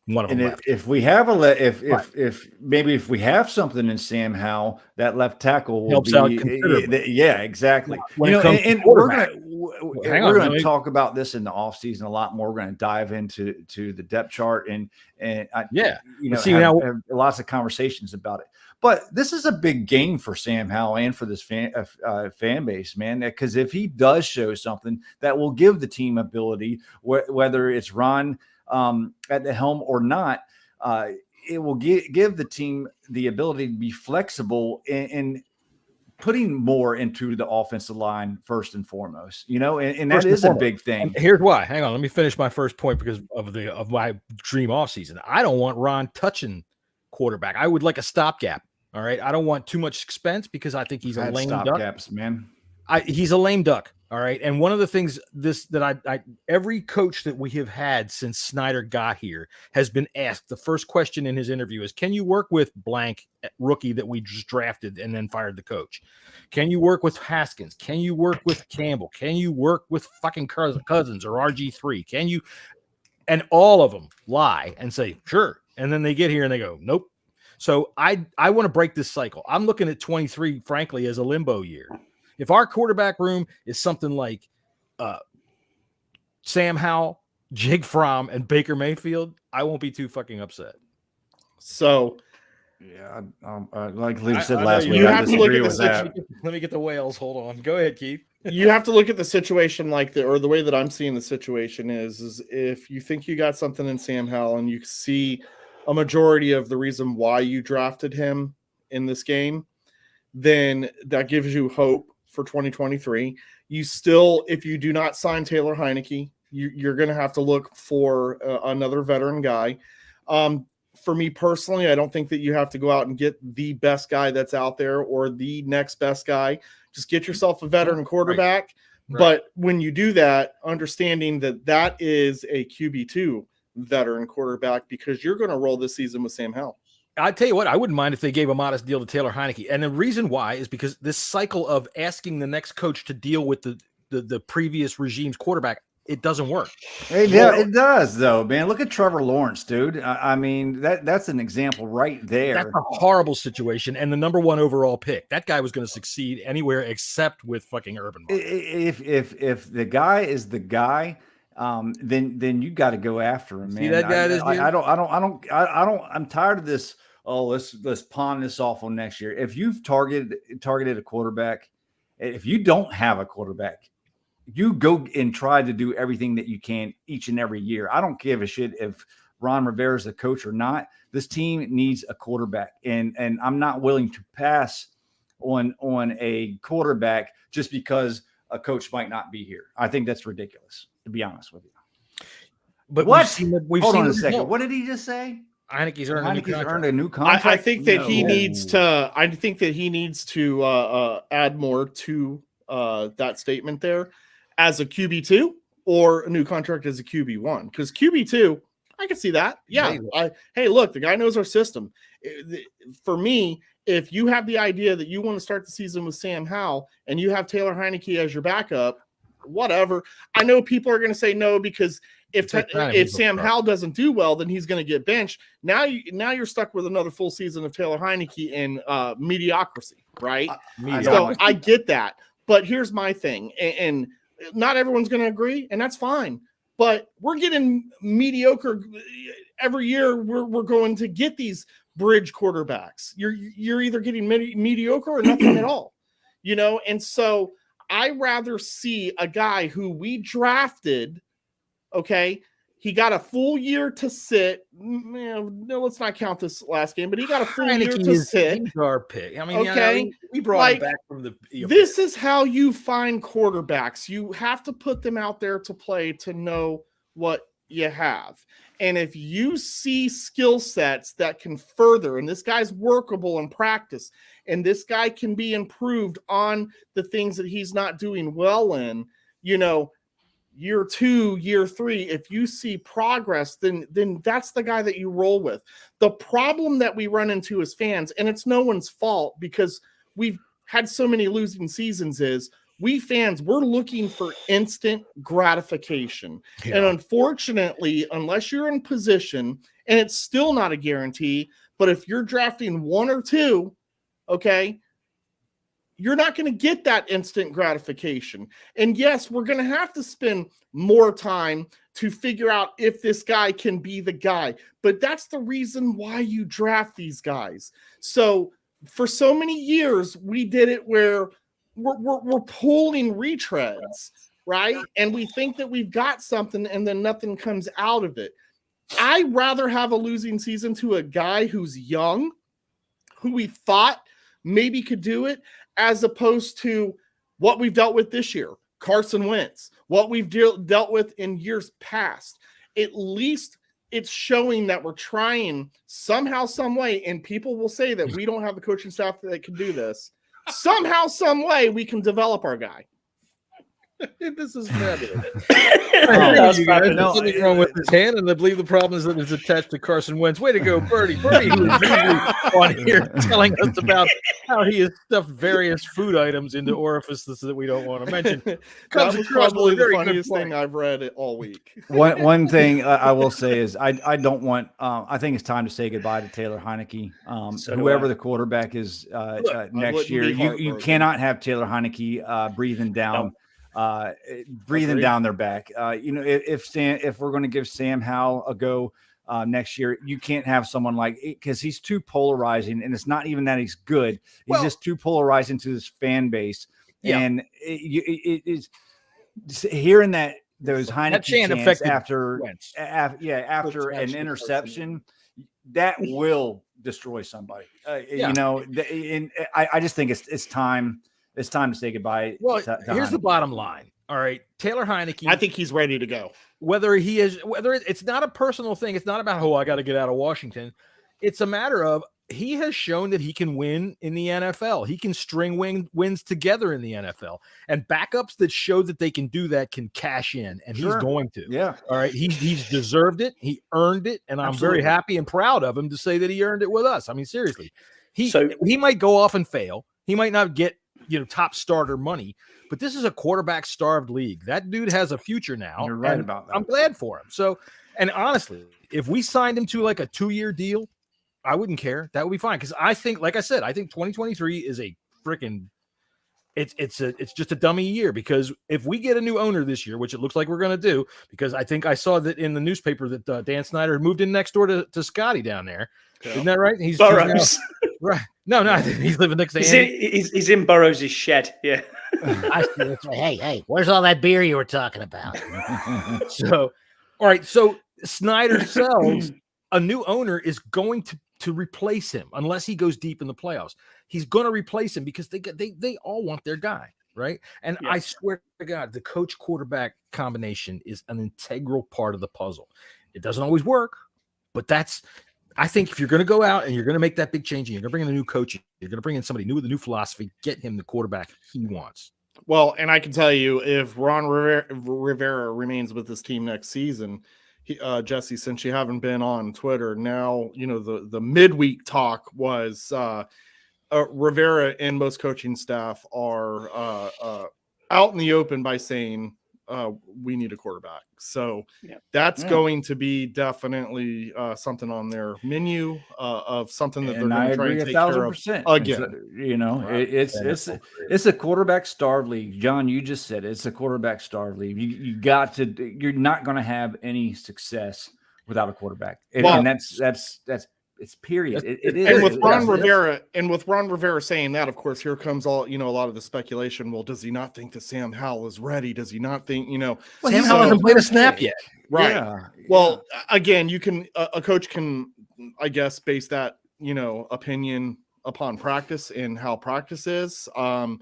One of them. And if we have if we have something in Sam Howell, that left tackle will helps out considerably. Yeah, exactly. When you know, and we're going to talk about this in the offseason a lot more. We're going to dive into the depth chart and have lots of conversations about it. But this is a big game for Sam Howell and for this fan base, man, because if he does show something that will give the team ability, whether it's Ron at the helm or not, it will give the team the ability to be flexible in putting more into the offensive line first and foremost, you know, and that is a big thing. And here's why. Hang on, let me finish my first point because of my dream offseason. I don't want Ron touching quarterback. I would like a stopgap. All right. I don't want too much expense because I think he's a lame duck. Stopgaps, man. He's a lame duck. All right. And one of the things that every coach that we have had since Snyder got here has been asked, the first question in his interview is, can you work with blank rookie that we just drafted and then fired the coach? Can you work with Haskins? Can you work with Campbell? Can you work with fucking Cousins or RG3? Can you? And all of them lie and say, sure. And then they get here and they go, nope. So I want to break this cycle. I'm looking at 23, frankly, as a limbo year. If our quarterback room is something like Sam Howell, Jake Fromm, and Baker Mayfield, I won't be too fucking upset. So, yeah, like Lee said last week, you have to look at the situation. Let me get the whales. Hold on. Go ahead, Keith. You have to look at the situation the way that I'm seeing the situation is if you think you got something in Sam Howell and you see a majority of the reason why you drafted him in this game, then that gives you hope for 2023. You still, if you do not sign Taylor Heineke, you're going to have to look for another veteran guy. For me personally, I don't think that you have to go out and get the best guy that's out there or the next best guy. Just get yourself a veteran quarterback. Right. But when you do that, understanding that is a QB2 veteran quarterback, because you're going to roll this season with Sam Howell. I tell you what, I wouldn't mind if they gave a modest deal to Taylor Heineke. And the reason why is because this cycle of asking the next coach to deal with the previous regime's quarterback, it doesn't work. It does, though, man. Look at Trevor Lawrence, dude. I mean, that's an example right there. That's a horrible situation. And the number 1 overall pick, that guy was going to succeed anywhere except with fucking Urban Meyer. If the guy is the guy, then you got to go after him, man. See that guy this year? I'm tired of this. Oh, let's pawn this off on next year. If you've targeted a quarterback, if you don't have a quarterback, you go and try to do everything that you can each and every year. I don't give a shit if Ron Rivera is the coach or not. This team needs a quarterback, and I'm not willing to pass on a quarterback just because a coach might not be here. I think that's ridiculous, to be honest with you. But what? Hold on a second. What did he just say? Heineke's earned a new contract. I think that he needs to. I think that he needs to add more to that statement there, as a QB2 or a new contract as a QB1. Because QB2, I can see that. Yeah. Hey, look, the guy knows our system. For me, if you have the idea that you want to start the season with Sam Howell and you have Taylor Heineke as your backup, whatever. I know people are going to say no, because if Sam Howell doesn't do well, then he's going to get benched. Now you're stuck with another full season of Taylor Heineke in mediocrity, right? So I get that. But here's my thing. And not everyone's going to agree, and that's fine. But we're getting mediocre every year. We're going to get these bridge quarterbacks. You're either getting mediocre or nothing at all, And so I rather see a guy who we drafted. Okay, he got a full year to sit. No, let's not count this last game, but he got a full year to sit. He's our pick. I mean, okay, we brought him back from the. This is how you find quarterbacks. You have to put them out there to play to know what you have. And if you see skill sets that can further, and this guy's workable in practice, and this guy can be improved on the things that he's not doing well in, year 2, year 3, if you see progress, then that's the guy that you roll with. The problem that we run into as fans, and it's no one's fault because we've had so many losing seasons, is we fans, we're looking for instant gratification. Yeah. And unfortunately, unless you're in position, and it's still not a guarantee, but if you're drafting 1 or 2, okay, you're not going to get that instant gratification. And yes, we're going to have to spend more time to figure out if this guy can be the guy. But that's the reason why you draft these guys. So for so many years, we did it where we're pulling retreads, right? And we think that we've got something and then nothing comes out of it. I'd rather have a losing season to a guy who's young, who we thought maybe could do it, as opposed to what we've dealt with this year, Carson Wentz, what we've dealt with in years past. At least it's showing that we're trying somehow, some way, and people will say that we don't have the coaching staff that can do this. Somehow, some way, we can develop our guy. This is fabulous. There's nothing wrong with his hand, and I believe the problem is that it's attached to Carson Wentz. Way to go, Birdie. Birdie, who is usually on here telling us about how he has stuffed various food items into orifices that we don't want to mention. That was probably the funniest thing I've read all week. One thing I will say is I don't want I think it's time to say goodbye to Taylor Heineke. Whoever the quarterback is next year, you cannot have Taylor Heineke breathing down. Down their back. If we're going to give Sam Howell a go next year, you can't have someone because he's too polarizing, and it's not even that he's good. He's just too polarizing to his fan base. Yeah. And it's hearing that those Heineke chants after an interception, that will destroy somebody. I just think it's time it's time to say goodbye. Well, to here's Heineke. the bottom line. All right, Taylor Heineke. I think he's ready to go. Whether it's not a personal thing. It's not about, I got to get out of Washington. It's a matter of he has shown that he can win in the NFL. He can string wins together in the NFL, and backups that show that they can do that can cash in, and he's going to. Yeah. All right. He's deserved it. He earned it, and I'm very happy and proud of him to say that he earned it with us. I mean, seriously, he might go off and fail. He might not get top starter money, but this is a quarterback starved league. That dude has a future now. You're right about that. I'm glad for him. So, and honestly, if we signed him to like a 2-year deal, I wouldn't care. That would be fine. Because I think, like I said, I think 2023 is a freaking it's just a dummy year, because if we get a new owner this year, which it looks like we're going to do, because I think I saw that in the newspaper that Dan Snyder moved in next door to Scotty down there. Yeah. Isn't that right? He's Burrows. Right. No, he's living next to he's in Burrows' shed. Yeah. Hey, where's all that beer you were talking about? So, all right. So Snyder sells. A new owner is going to replace him unless he goes deep in the playoffs. He's going to replace him because they all want their guy, right? And I swear to God, the coach quarterback combination is an integral part of the puzzle. It doesn't always work, but I think if you're going to go out and you're going to make that big change and you're going to bring in a new coach, you're going to bring in somebody new with a new philosophy, get him the quarterback he wants. Well, and I can tell you, if Ron Rivera remains with this team next season, Jesse, since you haven't been on Twitter, now the midweek talk was Rivera and most coaching staff are out in the open by saying we need a quarterback. So that's going to be definitely something on their menu of something that they're going to try and take care of again. It's a quarterback starved league. John, you just said it's a quarterback starved league. You're not going to have any success without a quarterback, and that's it's period. It is. And with Ron Rivera saying that, of course, here comes all a lot of the speculation. Well, does he not think that Sam Howell is ready? Does he not think Sam Howell hasn't played a snap yet? Right. Yeah. Well, again, you can a coach can, I guess, base that opinion upon practice and how practice is. To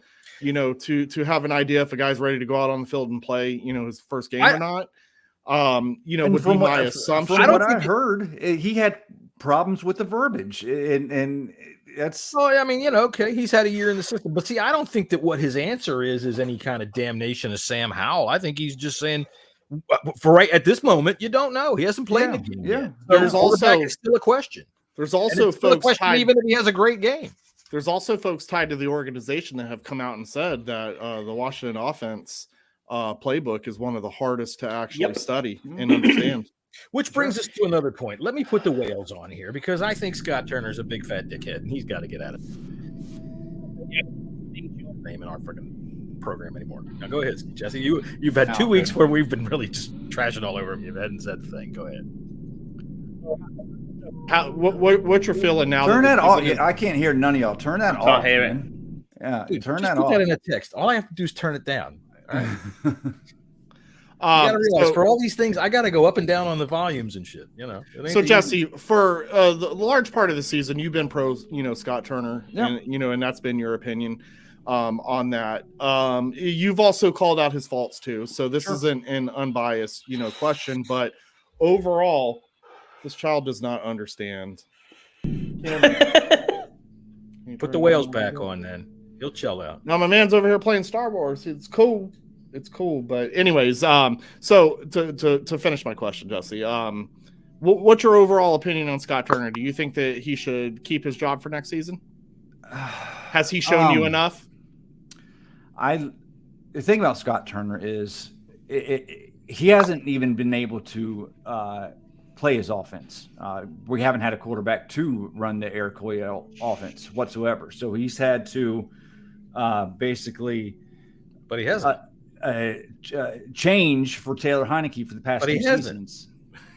have an idea if a guy's ready to go out on the field and play, his first game or not. Would be my assumption. From what I heard, he had problems with the verbiage, and that's. Well, I mean, okay, he's had a year in the system, but see, I don't think that what his answer is any kind of damnation of Sam Howell. I think he's just saying, for right at this moment, you don't know. He hasn't played the game yet. There's also still a question. There's also folks even if he has a great game. There's also folks tied to the organization that have come out and said that the Washington offense playbook is one of the hardest to actually study and understand. Which brings us to another point. Let me put the whales on here, because I think Scott Turner's a big fat dickhead and he's got to get out of name in our freaking program anymore. Now go ahead, Jesse. You've had 2 weeks where we've been really just trashing all over him. You hadn't said the thing. Go ahead. What you're feeling now? Turn that off. I can't hear none of y'all. Turn that off. Can't hear it. Yeah, dude, turn that off. Put that in a text. All I have to do is turn it down. All right. You gotta realize, for all these things, I gotta go up and down on the volumes and shit. So Jesse, for the large part of the season, you've been pro, Scott Turner, and and that's been your opinion on that. You've also called out his faults too. So this isn't an unbiased, question, but overall, this child does not understand. Put the whales back on, then he'll chill out. Now my man's over here playing Star Wars. It's cool. But anyways, so to finish my question, Jesse, what's your overall opinion on Scott Turner? Do you think that he should keep his job for next season? Has he shown you enough? The thing about Scott Turner is he hasn't even been able to play his offense. We haven't had a quarterback to run the Air Coyle offense whatsoever. So he's had to basically, but he hasn't. Change for Taylor Heineke for the past 2 seasons.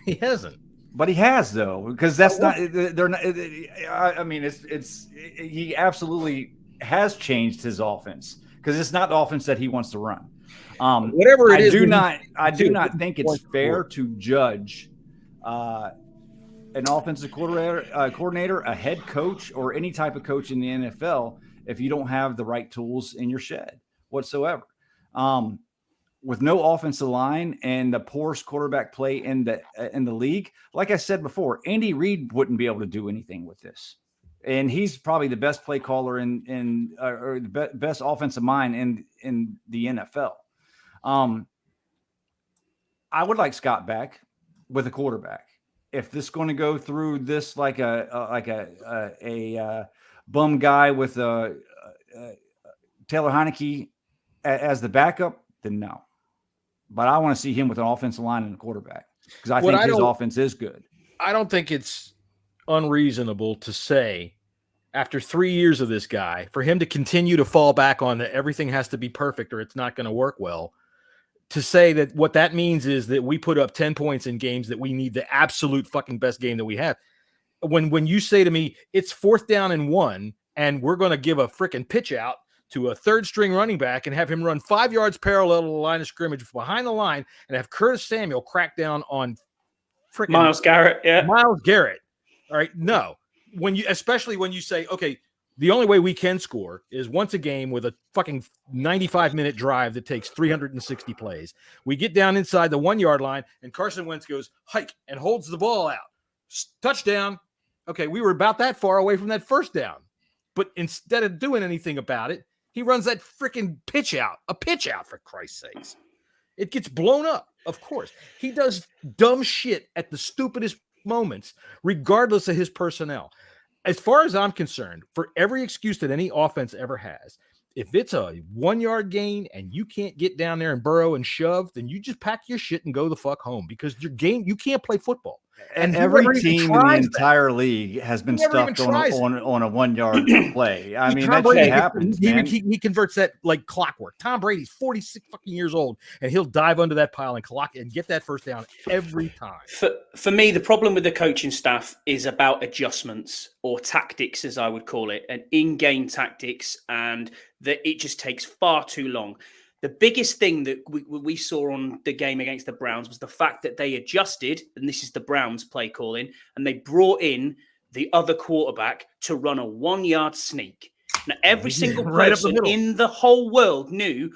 He hasn't. But he has, though, because that's not. They're not. I mean, it's. He absolutely has changed his offense, because it's not the offense that he wants to run. Whatever it is, I do not think it's fair to judge an offensive coordinator, a head coach, or any type of coach in the NFL if you don't have the right tools in your shed whatsoever. With no offensive line and the poorest quarterback play in the league, like I said before, Andy Reid wouldn't be able to do anything with this. And he's probably the best play caller or the best offensive mind in the NFL. I would like Scott back with a quarterback. If this is going to go through this like a bum guy with Taylor Heineke as the backup, then no. But I want to see him with an offensive line and a quarterback because I think his offense is good. I don't think it's unreasonable to say, after 3 years of this guy, for him to continue to fall back on that everything has to be perfect or it's not going to work well, to say that what that means is that we put up 10 points in games that we need the absolute fucking best game that we have. When you say to me, it's 4th down and 1, and we're going to give a freaking pitch out to a third string running back and have him run 5 yards parallel to the line of scrimmage behind the line and have Curtis Samuel crack down on freaking Myles Garrett. Yeah. Myles Garrett. All right. No, especially when you say, okay, the only way we can score is once a game with a fucking 95-minute drive that takes 360 plays. We get down inside the 1 yard line and Carson Wentz goes hike and holds the ball out. Touchdown. Okay. We were about that far away from that first down, but instead of doing anything about it, he runs that freaking pitch out for Christ's sakes. It gets blown up. Of course, he does dumb shit at the stupidest moments, regardless of his personnel. As far as I'm concerned, for every excuse that any offense ever has, if it's a 1 yard gain and you can't get down there and burrow and shove, then you just pack your shit and go the fuck home because you can't play football. And every team in the entire league has been stuffed on a 1 yard play. I mean, that shit happens. He converts that like clockwork. Tom Brady's 46 fucking years old, and he'll dive under that pile and get that first down every time. For me, the problem with the coaching staff is about adjustments or tactics, as I would call it, and in-game tactics, and that it just takes far too long. The biggest thing that we saw on the game against the Browns was the fact that they adjusted, and this is the Browns play calling, and they brought in the other quarterback to run a 1 yard sneak. Now, every single person in the whole world knew,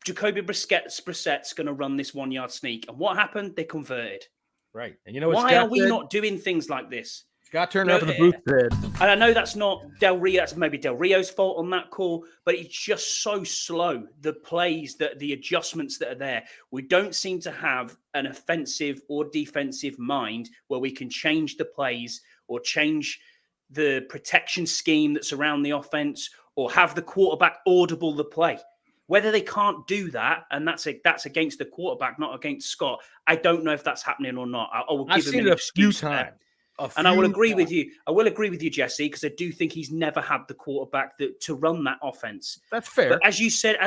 Jacoby Brissett's going to run this 1 yard sneak. And what happened? They converted. Right. And you know what? Why are we not doing things like this? Scott turned up in the booth head. And I know that's not Del Rio. That's maybe Del Rio's fault on that call, but it's just so slow. The plays, the adjustments that are there. We don't seem to have an offensive or defensive mind where we can change the plays or change the protection scheme that's around the offense or have the quarterback audible the play. Whether they can't do that, and that's against the quarterback, not against Scott, I don't know if that's happening or not. I will give him an excuse there. And I will agree with you. I will agree with you, Jesse, because I do think he's never had the quarterback to run that offense. That's fair. But as you said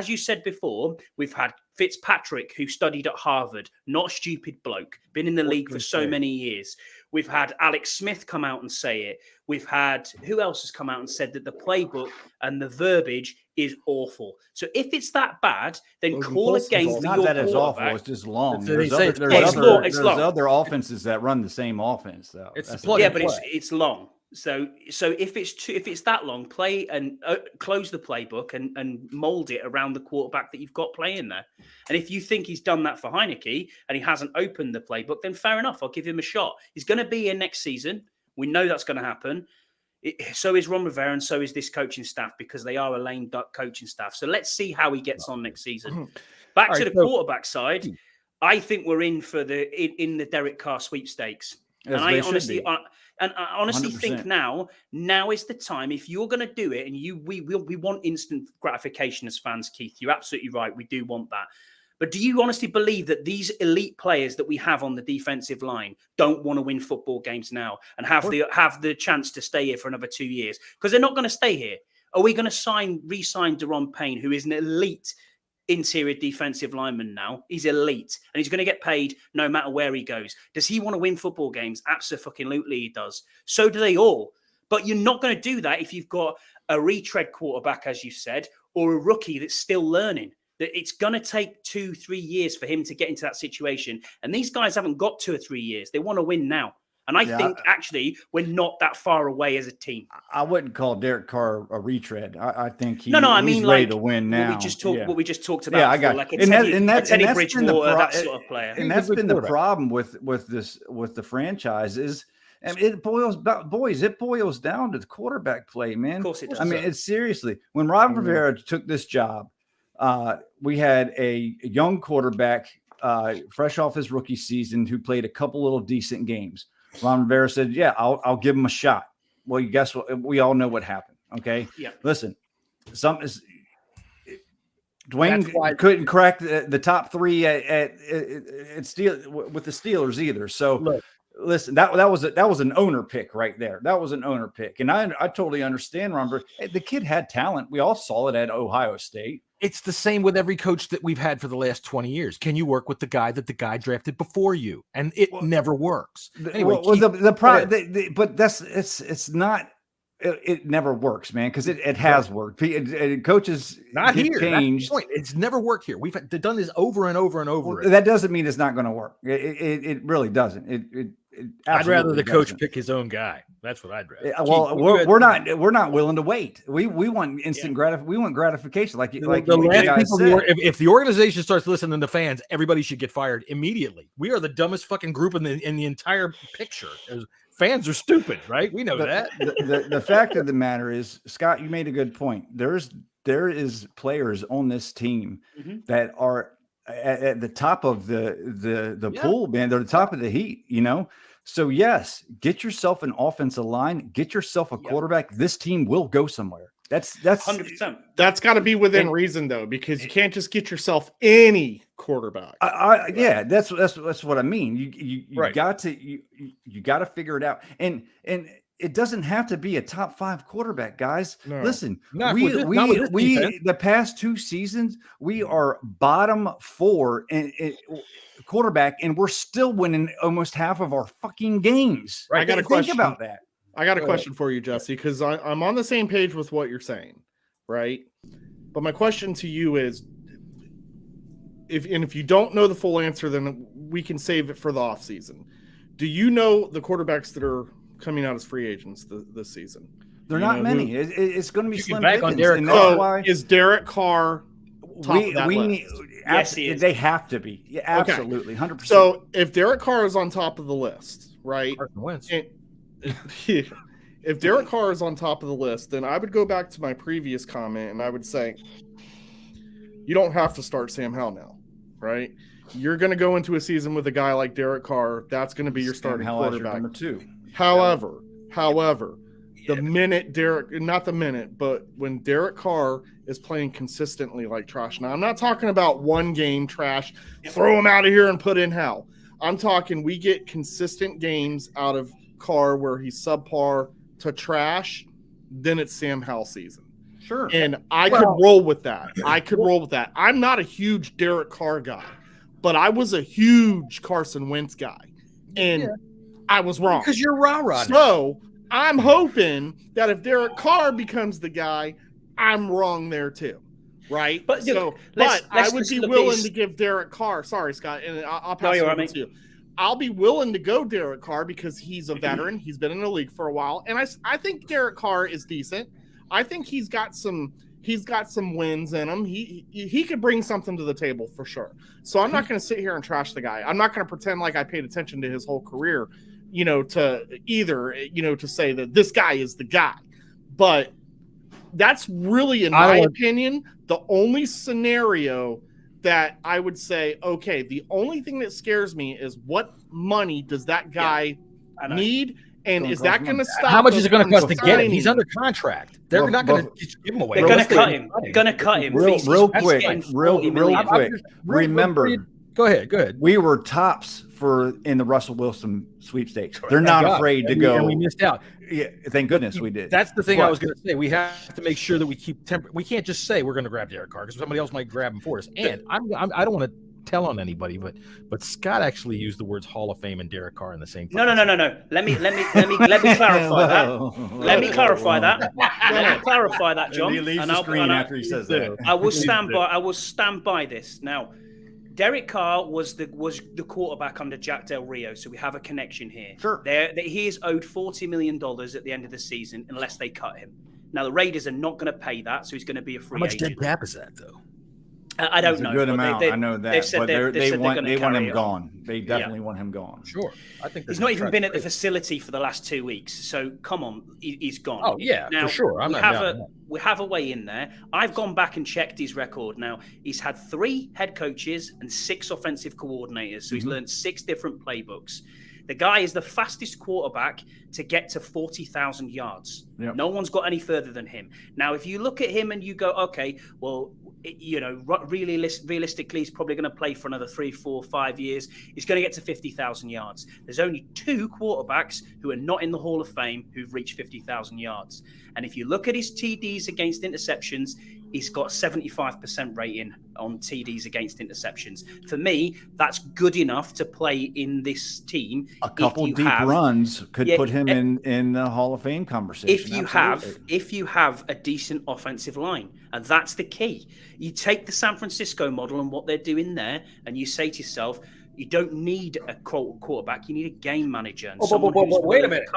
before, we've had Fitzpatrick, who studied at Harvard, not a stupid bloke, been in the league for so many years. We've had Alex Smith come out and say it. We've had, who else has come out and said that the playbook and the verbiage is awful. So if it's that bad, then call a game for not your that it's quarterback. awful. It's just long. There's other offenses that run the same offense, though. It's long. So if it's that long, play and close the playbook and mold it around the quarterback that you've got playing there. And if you think he's done that for Heineke and he hasn't opened the playbook, then fair enough. I'll give him a shot. He's going to be here next season. We know that's going to happen. So is Ron Rivera and so is this coaching staff because they are a lame duck coaching staff. So let's see how he gets on next season. Back to the quarterback side, I think we're in for the Derek Carr sweepstakes. And I honestly think now is the time. If you're going to do it, and we want instant gratification as fans, Keith. You're absolutely right. We do want that. But do you honestly believe that these elite players that we have on the defensive line don't want to win football games now and have the chance to stay here for another 2 years? Because they're not going to stay here. Are we going to re-sign Daron Payne, who is an elite interior defensive lineman now? He's elite and he's going to get paid no matter where he goes. Does he want to win football games? Absolutely he does. So do they all. But you're not going to do that if you've got a retread quarterback, as you said, or a rookie that's still learning. That it's going to take 2-3 years for him to get into that situation. And these guys haven't got 2 or 3 years. They want to win now. And I think actually we're not that far away as a team. I wouldn't call Derek Carr a retread. I think he's ready like, to win now. What we just talked about. Yeah, I got like a Teddy Bridgewater, that sort of player. And that's been the problem with the franchise is. And it boils down to the quarterback play, man. Of course it does. I mean, it's seriously. When Ron Rivera took this job, we had a young quarterback, fresh off his rookie season, who played a couple little decent games. Ron Rivera said, "Yeah, I'll give him a shot." Well, you guess what? We all know what happened. Okay, yeah. Listen, Dwayne couldn't crack the top three at with the Steelers either. So. Look, listen, that was an owner pick right there. That was an owner pick. And I totally understand, Ron. The kid had talent. We all saw it at Ohio State. It's the same with every coach that we've had for the last 20 years. Can you work with the guy that the guy drafted before you? And it never works. Anyway, but it's not. It never works, man, because it has worked. Coaches not here. Changed. That's the point. It's never worked here. We've done this over and over and over. Well, that doesn't mean it's not going to work. It really doesn't. I'd rather the coach pick his own guy. That's what I'd rather. Well, we're not willing to wait. We want instant We want gratification. Like the last people if the organization starts listening to fans, everybody should get fired immediately. We are the dumbest fucking group in the entire picture. Fans are stupid, right? We know that. The fact of the matter is, Scott, you made a good point. There is players on this team that are at the top of the pool, man. They're the top of the heat, you know. So yes, get yourself an offensive line, get yourself a quarterback. This team will go somewhere. That's 100%. That's got to be within reason, though, because you can't just get yourself any quarterback. Yeah, that's what I mean. You got to figure it out, and it doesn't have to be a top 5 quarterback, guys. No. Listen, we the past 2 seasons we are bottom 4 in quarterback, and we're still winning almost half of our fucking games. Right. I got a question about that. I got a question for you, Jesse, because I'm on the same page with what you're saying, right? But my question to you is, if you don't know the full answer, then we can save it for the off season. Do you know the quarterbacks that are coming out as free agents this season? They're not many. It's going to be slim back on Derek Carr. Is Derek Carr top of that list? Yes, he is. They have to be. Yeah, absolutely, 100%. So if Derek Carr is on top of the list, right? If Derek Carr is on top of the list, then I would go back to my previous comment and I would say, you don't have to start Sam Howell now, right? You're going to go into a season with a guy like Derek Carr. That's going to be your starting quarterback. Number 2. However, when Derek Carr is playing consistently like trash. Now, I'm not talking about one game trash, throw him out of here and put in Howell. I'm talking we get consistent games out of Carr where he's subpar to trash, then it's Sam Howell season. Sure. And I could roll with that. I'm not a huge Derek Carr guy, but I was a huge Carson Wentz guy. And I was wrong. Because you're rah-rah. So I'm hoping that if Derek Carr becomes the guy, I'm wrong there too. Right? But I would be willing to give Derek Carr. Sorry, Scott, and I'll pass it over to you. I'll be willing to go Derek Carr because he's a veteran. He's been in the league for a while. And I think Derek Carr is decent. I think he's got some wins in him. He could bring something to the table for sure. So I'm not going to sit here and trash the guy. I'm not going to pretend like I paid attention to his whole career, to say that this guy is the guy. But that's really, in my opinion, the only scenario that I would say, okay, the only thing that scares me is what money does that guy need? And is that going to stop? How much is it going to cost to get him? He's under contract. They're not going to give him away. They're going to cut him. They're going to cut him. Real quick. Remember. Go ahead. We were tops in the Russell Wilson sweepstakes. They're not afraid to go. And we missed out. Yeah, thank goodness we did. That's the thing I was going to say. We have to make sure that we keep we can't just say we're going to grab Derek Carr because somebody else might grab him for us. And I don't want to tell on anybody, but Scott actually used the words Hall of Fame and Derek Carr in the same. No. Let me clarify that. Let me clarify that, John. And he leaves the screen after he says that. I will stand by this. Now, Derek Carr was the quarterback under Jack Del Rio, so we have a connection here. Sure. He is owed $40 million at the end of the season unless they cut him. Now, the Raiders are not going to pay that, so he's going to be a free agent. How much dead cap is that, though? I don't know. A good amount. I know that. But they want him gone. They definitely want him gone. Sure. I think he's not even been at the facility for the last 2 weeks. So come on, he's gone. Oh yeah, now, for sure. We have a way in there. I've gone back and checked his record. Now he's had 3 head coaches and 6 offensive coordinators. So he's learned 6 different playbooks. The guy is the fastest quarterback to get to 40,000 yards. Yep. No one's got any further than him. Now, if you look at him and you go, okay, well, realistically, he's probably going to play for another 3, 4, 5 years. He's going to get to 50,000 yards. There's only 2 quarterbacks who are not in the Hall of Fame who've reached 50,000 yards. And if you look at his TDs against interceptions, he's got 75% rating on TDs against interceptions. For me, that's good enough to play in this team. A couple deep runs could put him in the Hall of Fame conversation. If you have a decent offensive line, and that's the key. You take the San Francisco model and what they're doing there, and you say to yourself, you don't need a quarterback, you need a game manager. And wait a minute.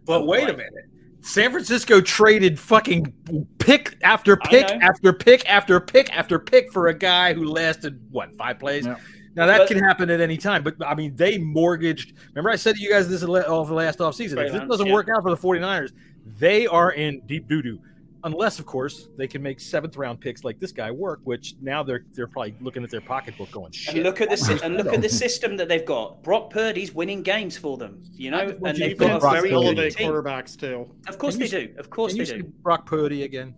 Wait a minute. San Francisco traded fucking pick after pick after pick after pick after pick for a guy who lasted, 5 plays? Yeah. Now, that can happen at any time. But, I mean, they mortgaged – remember I said to you guys this all the last offseason. If this doesn't work out for the 49ers, they are in deep doo-doo. Unless, of course, they can make 7th-round picks like this guy work, which now they're probably looking at their pocketbook going, shit. And look at the system that they've got. Brock Purdy's winning games for them, and they've got a very good team. Quarterbacks too. Of course they do. Of course they do. Brock Purdy again.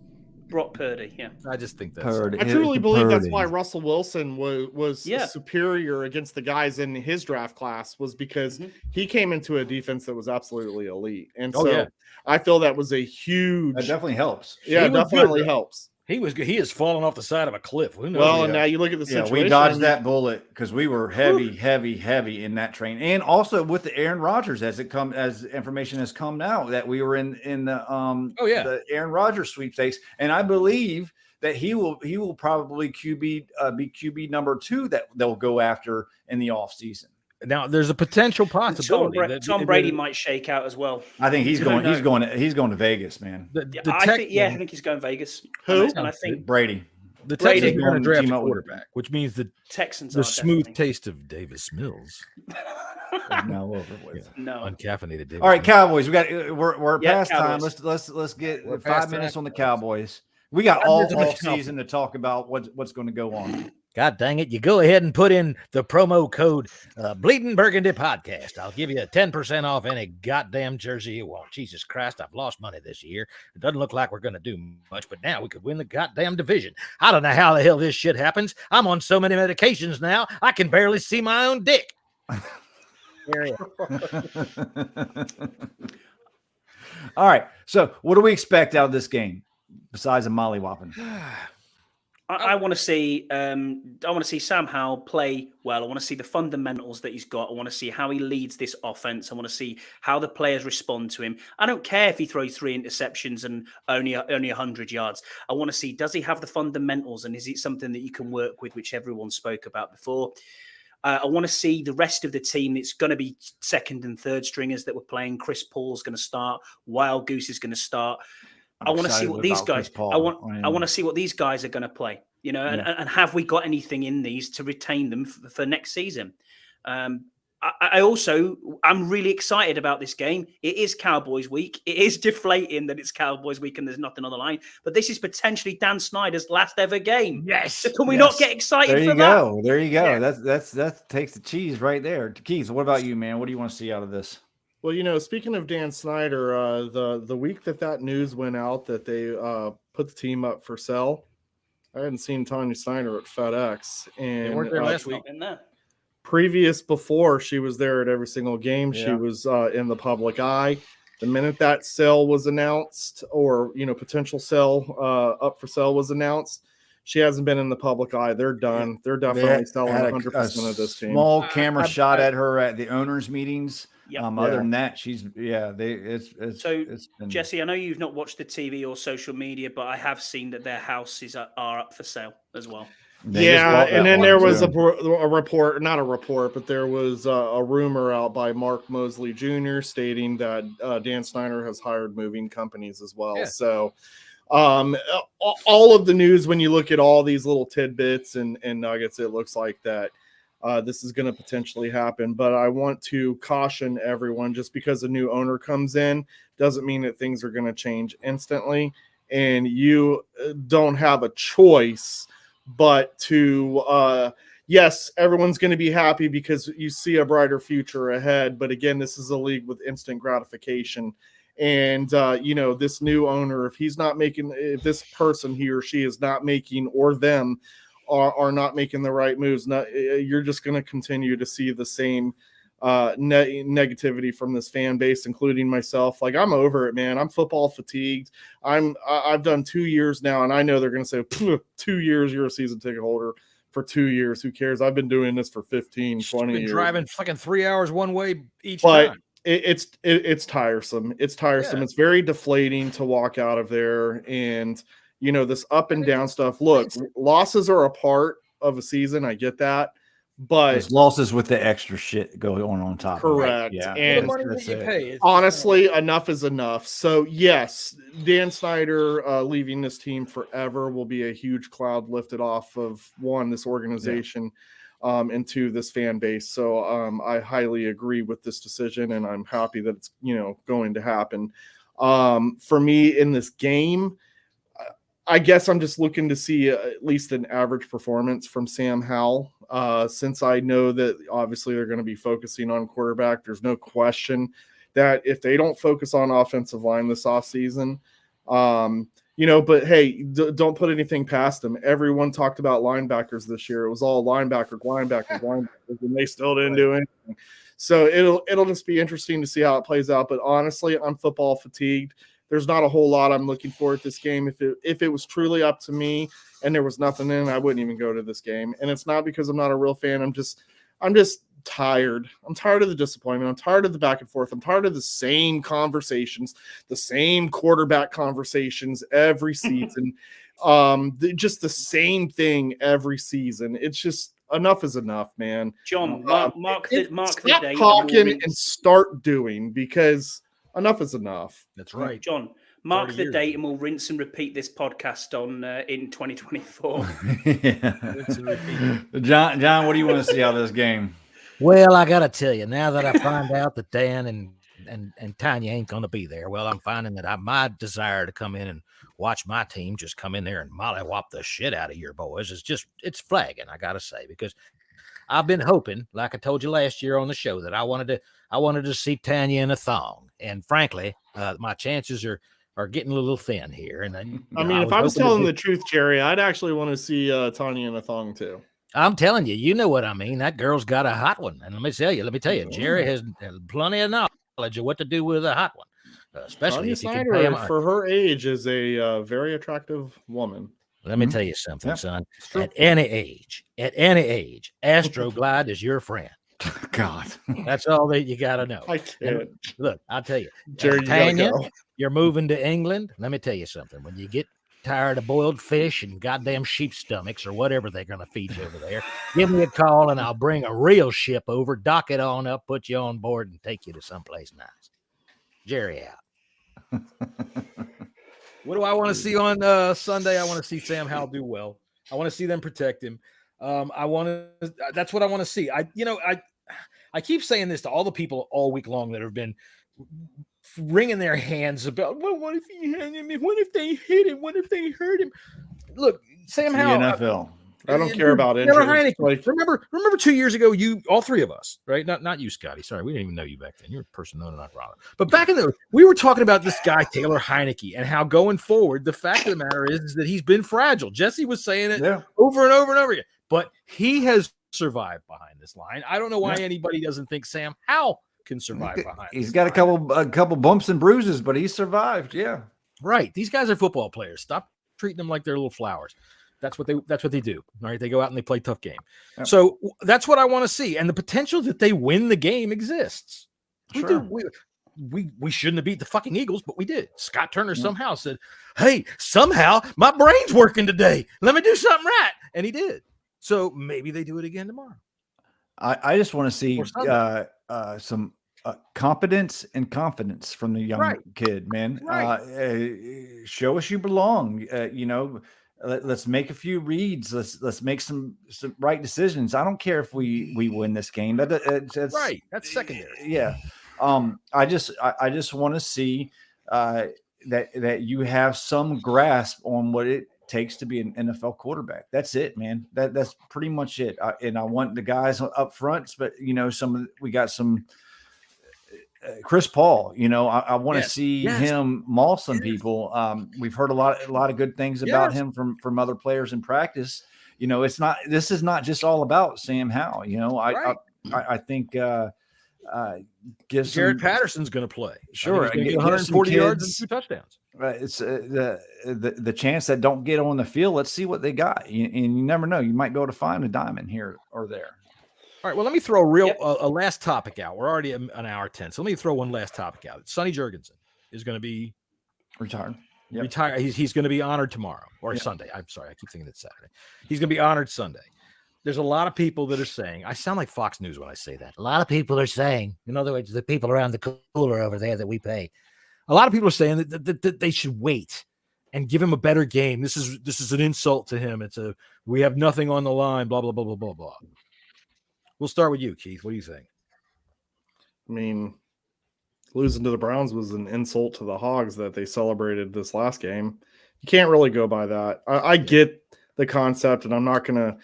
Brock Purdy, yeah. I just think that's. I truly believe that's why Russell Wilson was superior against the guys in his draft class, was because he came into a defense that was absolutely elite, and I feel that was a huge. That definitely helps. Yeah, it definitely helps. He has fallen off the side of a cliff. And now you look at the situation. We dodged that bullet because we were heavy in that train, and also with the Aaron Rodgers as information has come now that we were in the the Aaron Rodgers sweepstakes, and I believe that he will probably be QB number 2 that they'll go after in the offseason. Now, there's a potential possibility Tom Brady might shake out as well. I think he's going to Vegas, man. I think he's going Vegas. Who? And I think Brady. The Texans are going to draft a quarterback, which means the Texans the smooth taste of Davis Mills. Now over with. No uncaffeinated. Davis All right, Mills. Cowboys. We're past time. Let's get 5 minutes on the Cowboys. We got all season to talk about what's going to go on. God dang it. You go ahead and put in the promo code Bleeding Burgundy Podcast. I'll give you 10% off any goddamn jersey you want. Jesus Christ, I've lost money this year. It doesn't look like we're going to do much, but now we could win the goddamn division. I don't know how the hell this shit happens. I'm on so many medications now, I can barely see my own dick. All right. So what do we expect out of this game besides a mollywhopping? I want to see Sam Howell play well. I want to see the fundamentals that he's got. I want to see how he leads this offense. I want to see how the players respond to him. I don't care if he throws 3 interceptions and only 100 yards. I want to see, does he have the fundamentals, and is it something that you can work with, which everyone spoke about before? I want to see the rest of the team. It's going to be 2nd and 3rd stringers that we're playing. Chris Paul's going to start. Wild Goose is going to for I want to see what these guys. I want to see what these guys are going to play. And have we got anything in these to retain them for next season? I'm really excited about this game. It is Cowboys week. It is deflating that it's Cowboys week and there's nothing on the line. But this is potentially Dan Snyder's last ever game. Yes. So can we not get excited for that? There you go. Yeah. That takes the cheese right there. Keith, what about you, man? What do you want to see out of this? Well, speaking of Dan Snyder, the week that news went out that they put the team up for sale, I hadn't seen Tanya Snyder at FedEx, and they weren't there last week. Before she was there at every single game. Yeah. She was in the public eye. The minute that sale was announced, or potential sale up for sale was announced, she hasn't been in the public eye. They're done. They're definitely selling 100% of this team. Small camera shot at her at the owners' meetings. Other than that, it's been... Jesse, I know you've not watched the TV or social media, but I have seen that their houses are up for sale as well. And then there was a report, not a report, but there was a rumor out by Mark Mosley Jr. stating that Dan Snyder has hired moving companies as well. Yeah. So all of the news, when you look at all these little tidbits and nuggets, it looks like that this is going to potentially happen. But I want to caution everyone, just because a new owner comes in doesn't mean that things are going to change instantly. And you don't have a choice but to, yes, everyone's going to be happy because you see a brighter future ahead. But again, this is a league with instant gratification. And, this new owner, if this person, he or she is not making, or them are not making the right moves, you're just going to continue to see the same negativity from this fan base, including myself. Like, I'm over it, man. I'm football fatigued. I've done 2 years now, and I know they're going to say 2 years, you're a season ticket holder for 2 years. Who cares? I've been doing this for 15, 20 years. Driving fucking 3 hours one way each time. It's tiresome. It's tiresome. Yeah. It's very deflating to walk out of there. And, this up and down stuff. Look, losses are a part of a season. I get that. But there's losses with the extra shit going on top. Correct. Yeah. And honestly, enough is enough. So yes, Dan Snyder leaving this team forever will be a huge cloud lifted off of this organization, and two, this fan base. So I highly agree with this decision, and I'm happy that it's going to happen. For me in this game, I guess I'm just looking to see at least an average performance from Sam Howell, since I know that obviously they're going to be focusing on quarterback. There's no question that if they don't focus on offensive line this offseason, but hey, don't put anything past them. Everyone talked about linebackers this year. It was all linebackers, and they still didn't do anything. So it'll just be interesting to see how it plays out. But honestly, I'm football fatigued. There's not a whole lot I'm looking for at this game. If it was truly up to me and there was nothing in it, I wouldn't even go to this game. And it's not because I'm not a real fan. I'm just tired. I'm tired of the disappointment. I'm tired of the back and forth. I'm tired of the same conversations, the same quarterback conversations every season. Just the same thing every season. It's just enough is enough, man. John, mark the day. Stop talking and start doing, because enough is enough. That's right. John, mark the date and we'll rinse and repeat this podcast on in 2024. John, what do you want to see out of this game? Well, I got to tell you, now that I find out that Dan and Tanya ain't going to be there, well, I'm finding that my desire to come in and watch my team just come in there and mollywop the shit out of your boys it's flagging, I got to say, because I've been hoping, like I told you last year on the show, that I wanted to see Tanya in a thong. And frankly, my chances are getting a little thin here. And if I was telling the truth, Jerry, I'd actually want to see Tanya in a thong too. I'm telling you, you know what I mean. That girl's got a hot one. And let me tell you, Jerry has plenty of knowledge of what to do with a hot one. Especially Tanya if you Snyder, can pay for her age, is a very attractive woman. Let me tell you something, son. At any age, Astroglide is your friend. God, that's all that you got to know. I can't. Look, I'll tell you, Jerry, Tanya, you're moving to England. Let me tell you something. When you get tired of boiled fish and goddamn sheep stomachs or whatever they're going to feed you over there, give me a call and I'll bring a real ship over, dock it on up, put you on board, and take you to someplace nice. Jerry out. What do I want to see on Sunday? I want to see Sam Howell do well. I want to see them protect him. That's what I want to see. I keep saying this to all the people all week long that have been wringing their hands about, well, what if he hit him? What if they hit him? What if they hurt him? Look, Sam Howell. NFL. I don't care about injuries. Remember 2 years ago, all three of us, right? Not you, Scotty. Sorry, we didn't even know you back then. You're a person known, not Ronald. But back we were talking about this guy, Taylor Heineke, and how going forward, the fact of the matter is that he's been fragile. Jesse was saying it over and over and over again. But he has survived behind this line. I don't know why anybody doesn't think Sam Howell can survive behind. He's got a couple bumps and bruises, but he survived. Yeah, right. These guys are football players. Stop treating them like they're little flowers. That's what they do. All right. They go out and they play tough game. Yep. So that's what I want to see. And the potential that they win the game exists. We shouldn't have beat the fucking Eagles, but we did. Scott Turner somehow said, "Hey, somehow my brain's working today. Let me do something right," and he did. So maybe they do it again tomorrow. I just want to see some competence and confidence from the young kid, man. Show us you belong. Let's make a few reads. Let's make some right decisions. I don't care if we win this game. That's right. That's secondary. Yeah. I just want to see that you have some grasp on what it takes to be an NFL quarterback. That's it, man. That's pretty much it. And I want the guys up front, but we got some Chris Paul. I want to see him maul some people. We've heard a lot of good things about him from other players in practice. This is not just all about Sam Howell. I think Jared Patterson's going to play. Sure, get 140 yards and 2 touchdowns. It's the chance that don't get on the field. Let's see what they got, and you never know. You might be able to find a diamond here or there. All right. Well, let me throw a last topic out. We're already an hour 10, so let me throw one last topic out. Sonny Jurgensen is going to be retired. Retired. He's going to be honored tomorrow or Sunday. I'm sorry, I keep thinking it's Saturday. He's going to be honored Sunday. There's a lot of people that are saying, I sound like Fox News when I say that. A lot of people are saying, in other words, the people around the cooler over there that we pay. A lot of people are saying that they should wait and give him a better game. This is an insult to him. We have nothing on the line, blah, blah, blah, blah, blah, blah. We'll start with you, Keith. What do you think? I mean, losing to the Browns was an insult to the Hogs that they celebrated this last game. You can't really go by that. I get the concept, and I'm not going to,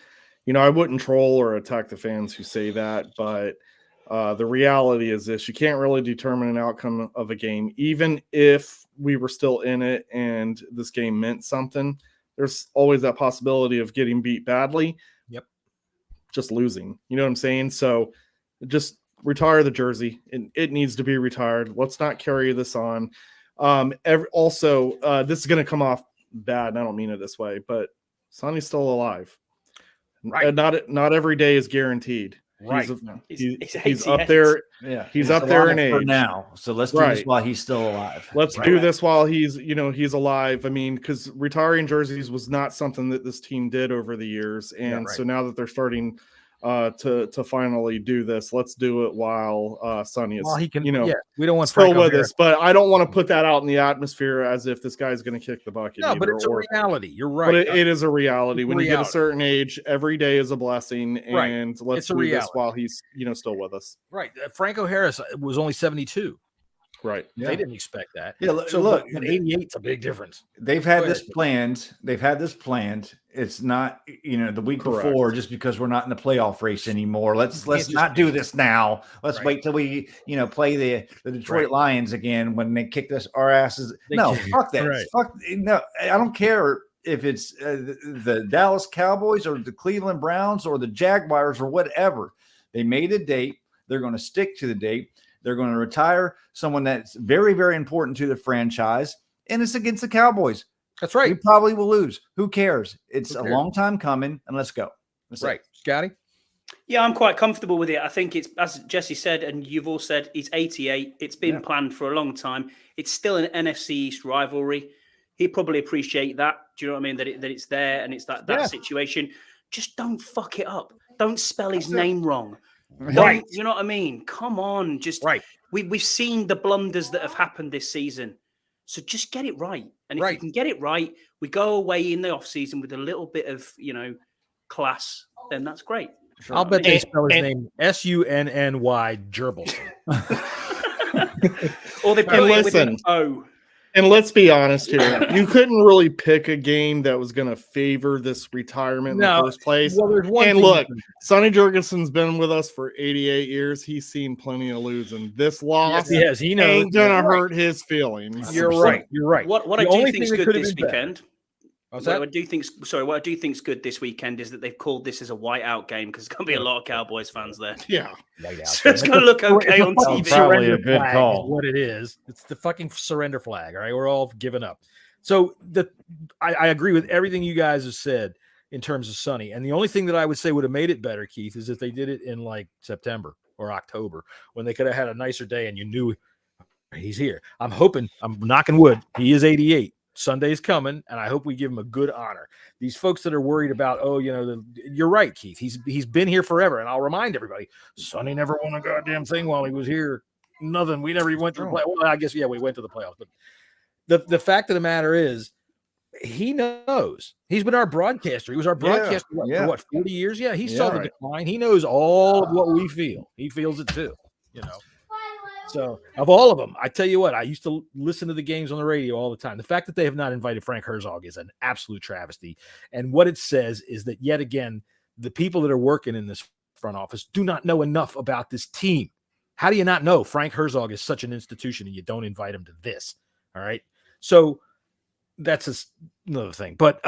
I wouldn't troll or attack the fans who say that, but the reality is this: you can't really determine an outcome of a game, even if we were still in it and this game meant something. There's always that possibility of getting beat badly. Yep. Just losing. You know what I'm saying? So just retire the jersey. It needs to be retired. Let's not carry this on. Also, this is going to come off bad, and I don't mean it this way, but Sonny's still alive. Right. Not every day is guaranteed. Right. He's up there. Yeah. He's up there in age for now. So let's do this while he's still alive. Let's do this while he's alive. I mean, because retiring jerseys was not something that this team did over the years. And so now that they're starting to finally do this, let's do it while Sonny is, he can, we don't want still with us, but I don't want to put that out in the atmosphere as if this guy's going to kick the bucket. No, but it's a reality. You're right. But it is a reality. When you get a certain age, every day is a blessing, and let's do this while he's still with us. Right. Franco Harris was only 72. Right. They didn't expect that. Yeah. So look, 88's a big difference. They've had this planned. It's not, the week before, just because we're not in the playoff race anymore. Let's not do this now. Let's wait till we, play the Detroit Lions again when they kick our asses. Fuck that. Right. No, I don't care if it's the Dallas Cowboys or the Cleveland Browns or the Jaguars or whatever. They made a date. They're going to stick to the date. They're going to retire someone that's very, very important to the franchise, and it's against the Cowboys. That's right. We probably will lose. Who cares? It's a long time coming, and let's go. Right. Scotty? Yeah, I'm quite comfortable with it. I think it's, as Jesse said, and you've all said, he's 88. It's been planned for a long time. It's still an NFC East rivalry. He'd probably appreciate that. Do you know what I mean? That it's there and it's that situation. Just don't fuck it up. Don't spell his name wrong. Right. You know what I mean? Come on. We've seen the blunders that have happened this season. So just get it right. And if you can get it right, we go away in the offseason with a little bit of, class, then that's great. Sure. I'll bet they spell his name Sunny Gerbil. Or they put it with an O. And let's be honest here. You couldn't really pick a game that was going to favor this retirement in the first place. Well, there's one and look, Sonny Jurgensen's been with us for 88 years. He's seen plenty of losing. This loss he knows ain't going to hurt his feelings. You're right. You're right. What I do think is good this weekend. What I do think's good this weekend is that they've called this as a whiteout game because there's going to be a lot of Cowboys fans there. Yeah. So it's going to look okay on TV. Probably a good call. Is what it is. It's the fucking surrender flag. All right. We're all giving up. So I agree with everything you guys have said in terms of Sonny. And the only thing that I would say would have made it better, Keith, is if they did it in like September or October when they could have had a nicer day and you knew he's here. I'm hoping, I'm knocking wood, he is 88. Sunday's coming, and I hope we give him a good honor. These folks that are worried about, you're right, Keith. He's been here forever, and I'll remind everybody, Sonny never won a goddamn thing while he was here. Nothing. We never even went to the playoffs. Well, I guess we went to the playoffs. But the fact of the matter is, he knows. He's been our broadcaster. He was our broadcaster for what, 40 years? Yeah, he saw the decline. He knows all of what we feel. He feels it too. So, of all of them, I tell you what, I used to listen to the games on the radio all the time. The fact that they have not invited Frank Herzog is an absolute travesty. And what it says is that, yet again, the people that are working in this front office do not know enough about this team. How do you not know Frank Herzog is such an institution and you don't invite him to this? All right. So that's another thing. But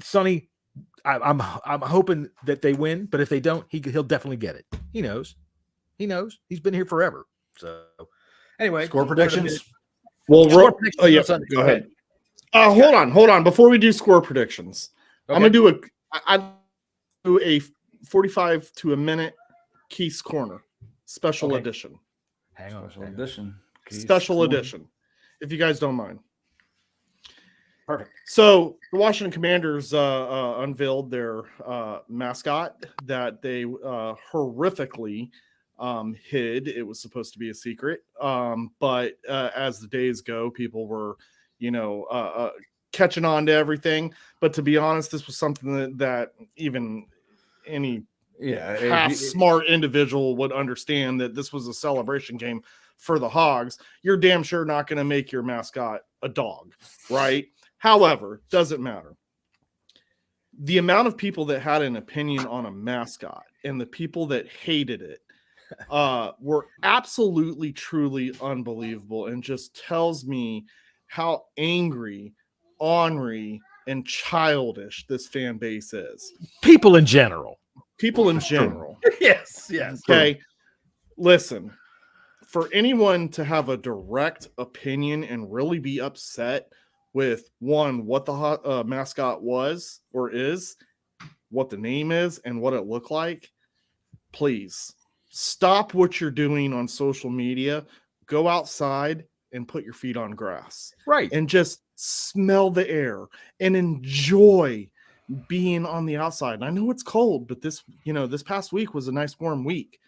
Sonny, I'm hoping that they win, but if they don't, he'll definitely get it. He knows. He's been here forever. So anyway, score predictions. Well, go ahead. Hold on. Before we do score predictions, okay. I'm gonna do a 45 to a minute Keith's Corner special edition. Hang on, special edition, if you guys don't mind. Perfect. So the Washington Commanders unveiled their mascot that they horrifically hid. It was supposed to be a secret, but as the days go, people were catching on to everything. But to be honest, this was something that even any half smart individual would understand, that this was a celebration game for the Hogs. You're damn sure not going to make your mascot a dog, right? However, doesn't matter. The amount of people that had an opinion on a mascot and the people that hated it were absolutely, truly unbelievable, and just tells me how angry, ornery, and childish this fan base is. People in general. Yes. Okay. Listen, for anyone to have a direct opinion and really be upset with what the mascot was or is, what the name is, and what it looked like, please stop what you're doing on social media. Go outside and put your feet on grass. Right. And just smell the air and enjoy being on the outside. And I know it's cold, but this past week was a nice warm week.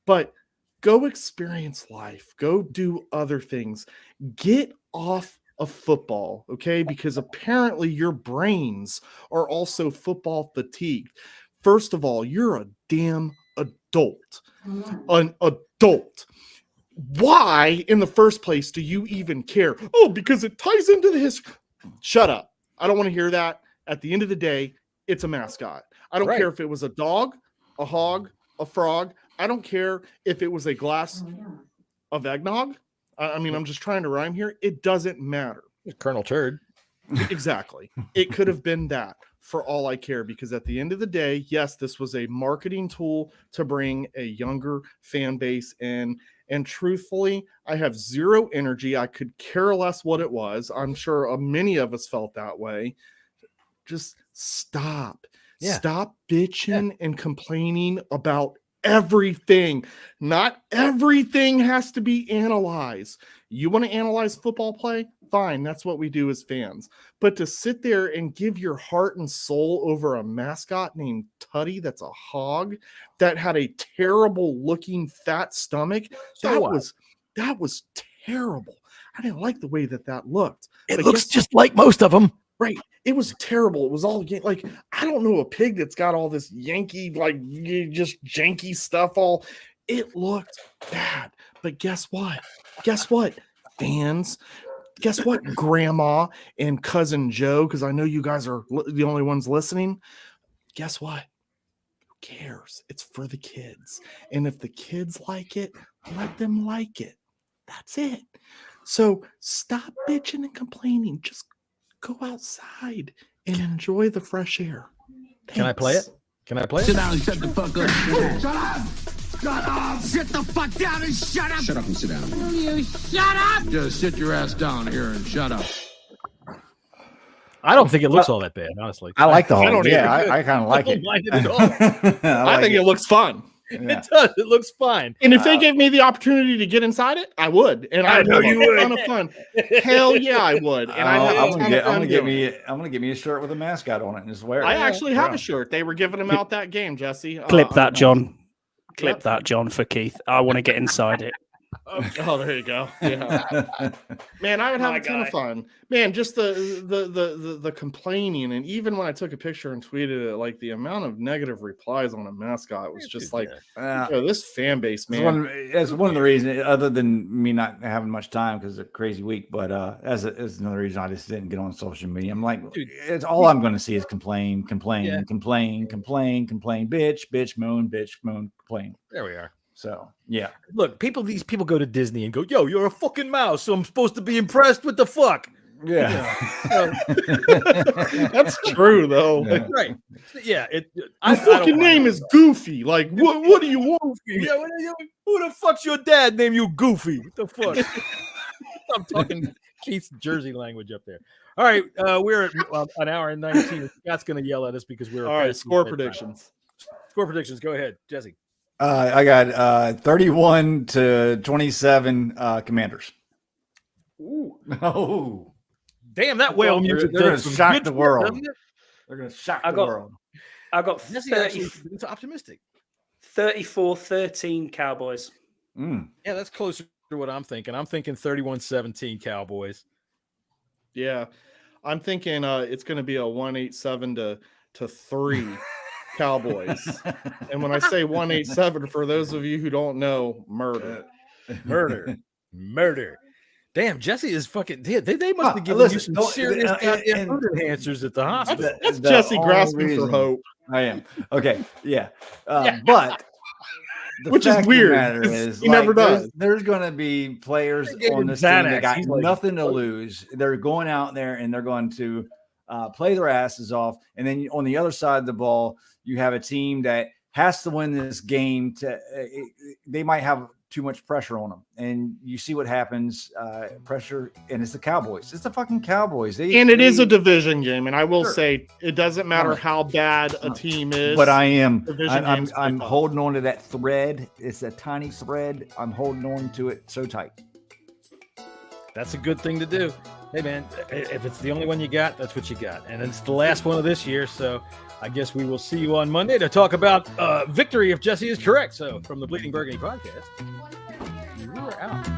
But go experience life. Go do other things. Get off of football, okay? Because apparently your brains are also football fatigued. First of all, you're a damn adult. An adult. Why in the first place do you even care? Oh, because it ties into the history. Shut up. I don't want to hear that. At the end of the day, it's a mascot. I don't care if it was a dog, a hog, a frog. I don't care if it was a glass of eggnog. I mean, I'm just trying to rhyme here. It doesn't matter. Colonel Turd. Exactly. It could have been that, for all I care, because at the end of the day, yes, this was a marketing tool to bring a younger fan base in. And truthfully, I have zero energy. I could care less what it was. I'm sure many of us felt that way. Just stop. Yeah. Stop bitching and complaining about everything. Not everything has to be analyzed. You want to analyze football play? Fine. That's what we do as fans. But to sit there and give your heart and soul over a mascot named Tutty that's a hog that had a terrible looking fat stomach, that was terrible. I didn't like the way that looked. It looks just like most of them. Right. It was terrible. It was all like, I don't know, a pig that's got all this Yankee, like just janky stuff all. It looked bad. But guess what? Fans, guess what? Grandma and cousin Joe, because I know you guys are the only ones listening. Guess what? Who cares? It's for the kids. And if the kids like it, let them like it. That's it. So stop bitching and complaining. Just go outside and enjoy the fresh air. Thanks. Can I play it? Sit down and shut the fuck up. Shut up! Shut up! Sit the fuck down and shut up! Shut up and sit down. Will you shut up? Just sit your ass down here and shut up. I don't think it looks all that bad, honestly. I like the whole. I kind of like it. I think it looks fun. It does. It looks fine. And if they gave me the opportunity to get inside it, I would. And I know you would. A ton of fun. Hell yeah, I would. And I'm gonna get me a shirt with a mascot on it and just wear it. I actually have a shirt. They were giving them out that game, Jesse. Clip that, John. Clip that, John, for Keith. I want to get inside it. Oh, there you go. Yeah, man, I would have a ton of fun. Man, just the complaining, and even when I took a picture and tweeted it, like the amount of negative replies on a mascot was just like, this fan base, man. It's one of the reasons, other than me not having much time because it's a crazy week, but as another reason I just didn't get on social media. I'm like, dude, it's all I'm going to see is complain, bitch, moan, complain. There we are. So yeah, look, these people go to Disney and go, "Yo, you're a fucking mouse, so I'm supposed to be impressed with the fuck." Yeah, that's true though. Yeah. Right? Yeah, my fucking name is Goofy. Like, what do you want? Yeah, who the fuck's your dad named you Goofy? What the fuck? I'm talking Keith's Jersey language up there. All right, we're at an hour and 19. Scott's gonna yell at us because we're all right. Score predictions. Score predictions. Go ahead, Jesse. I got 31-27 Commanders. Ooh. Oh. Damn, that whale music. They're going to shock the world. They're going to shock the world. I got 30. It's optimistic. 34-13 Cowboys. Yeah, that's closer to what I'm thinking. I'm thinking 31-17 Cowboys. Yeah. I'm thinking it's going to be a 187 to 3 Cowboys. And when I say 187, for those of you who don't know, murder. Damn, Jesse is fucking. They must have given you some serious goddamn food enhancers at the hospital. That's Jesse grasping for hope. I am. Okay, yeah. But which is weird. He never does. There's going to be players on this team that got nothing to lose. They're going out there and they're going to play their asses off. And then on the other side of the ball, you have a team that has to win this game. They might have too much pressure on them, and you see what happens. Pressure, and it's the Cowboys. It's the fucking Cowboys. It is a division game, and I will say it doesn't matter how bad a team is. But I'm holding on to that thread. It's a tiny thread. I'm holding on to it so tight. That's a good thing to do. Hey man, if it's the only one you got, that's what you got, and it's the last one of this year. So I guess we will see you on Monday to talk about victory if Jesse is correct. So from the Bleeding Burgundy Podcast, we're out.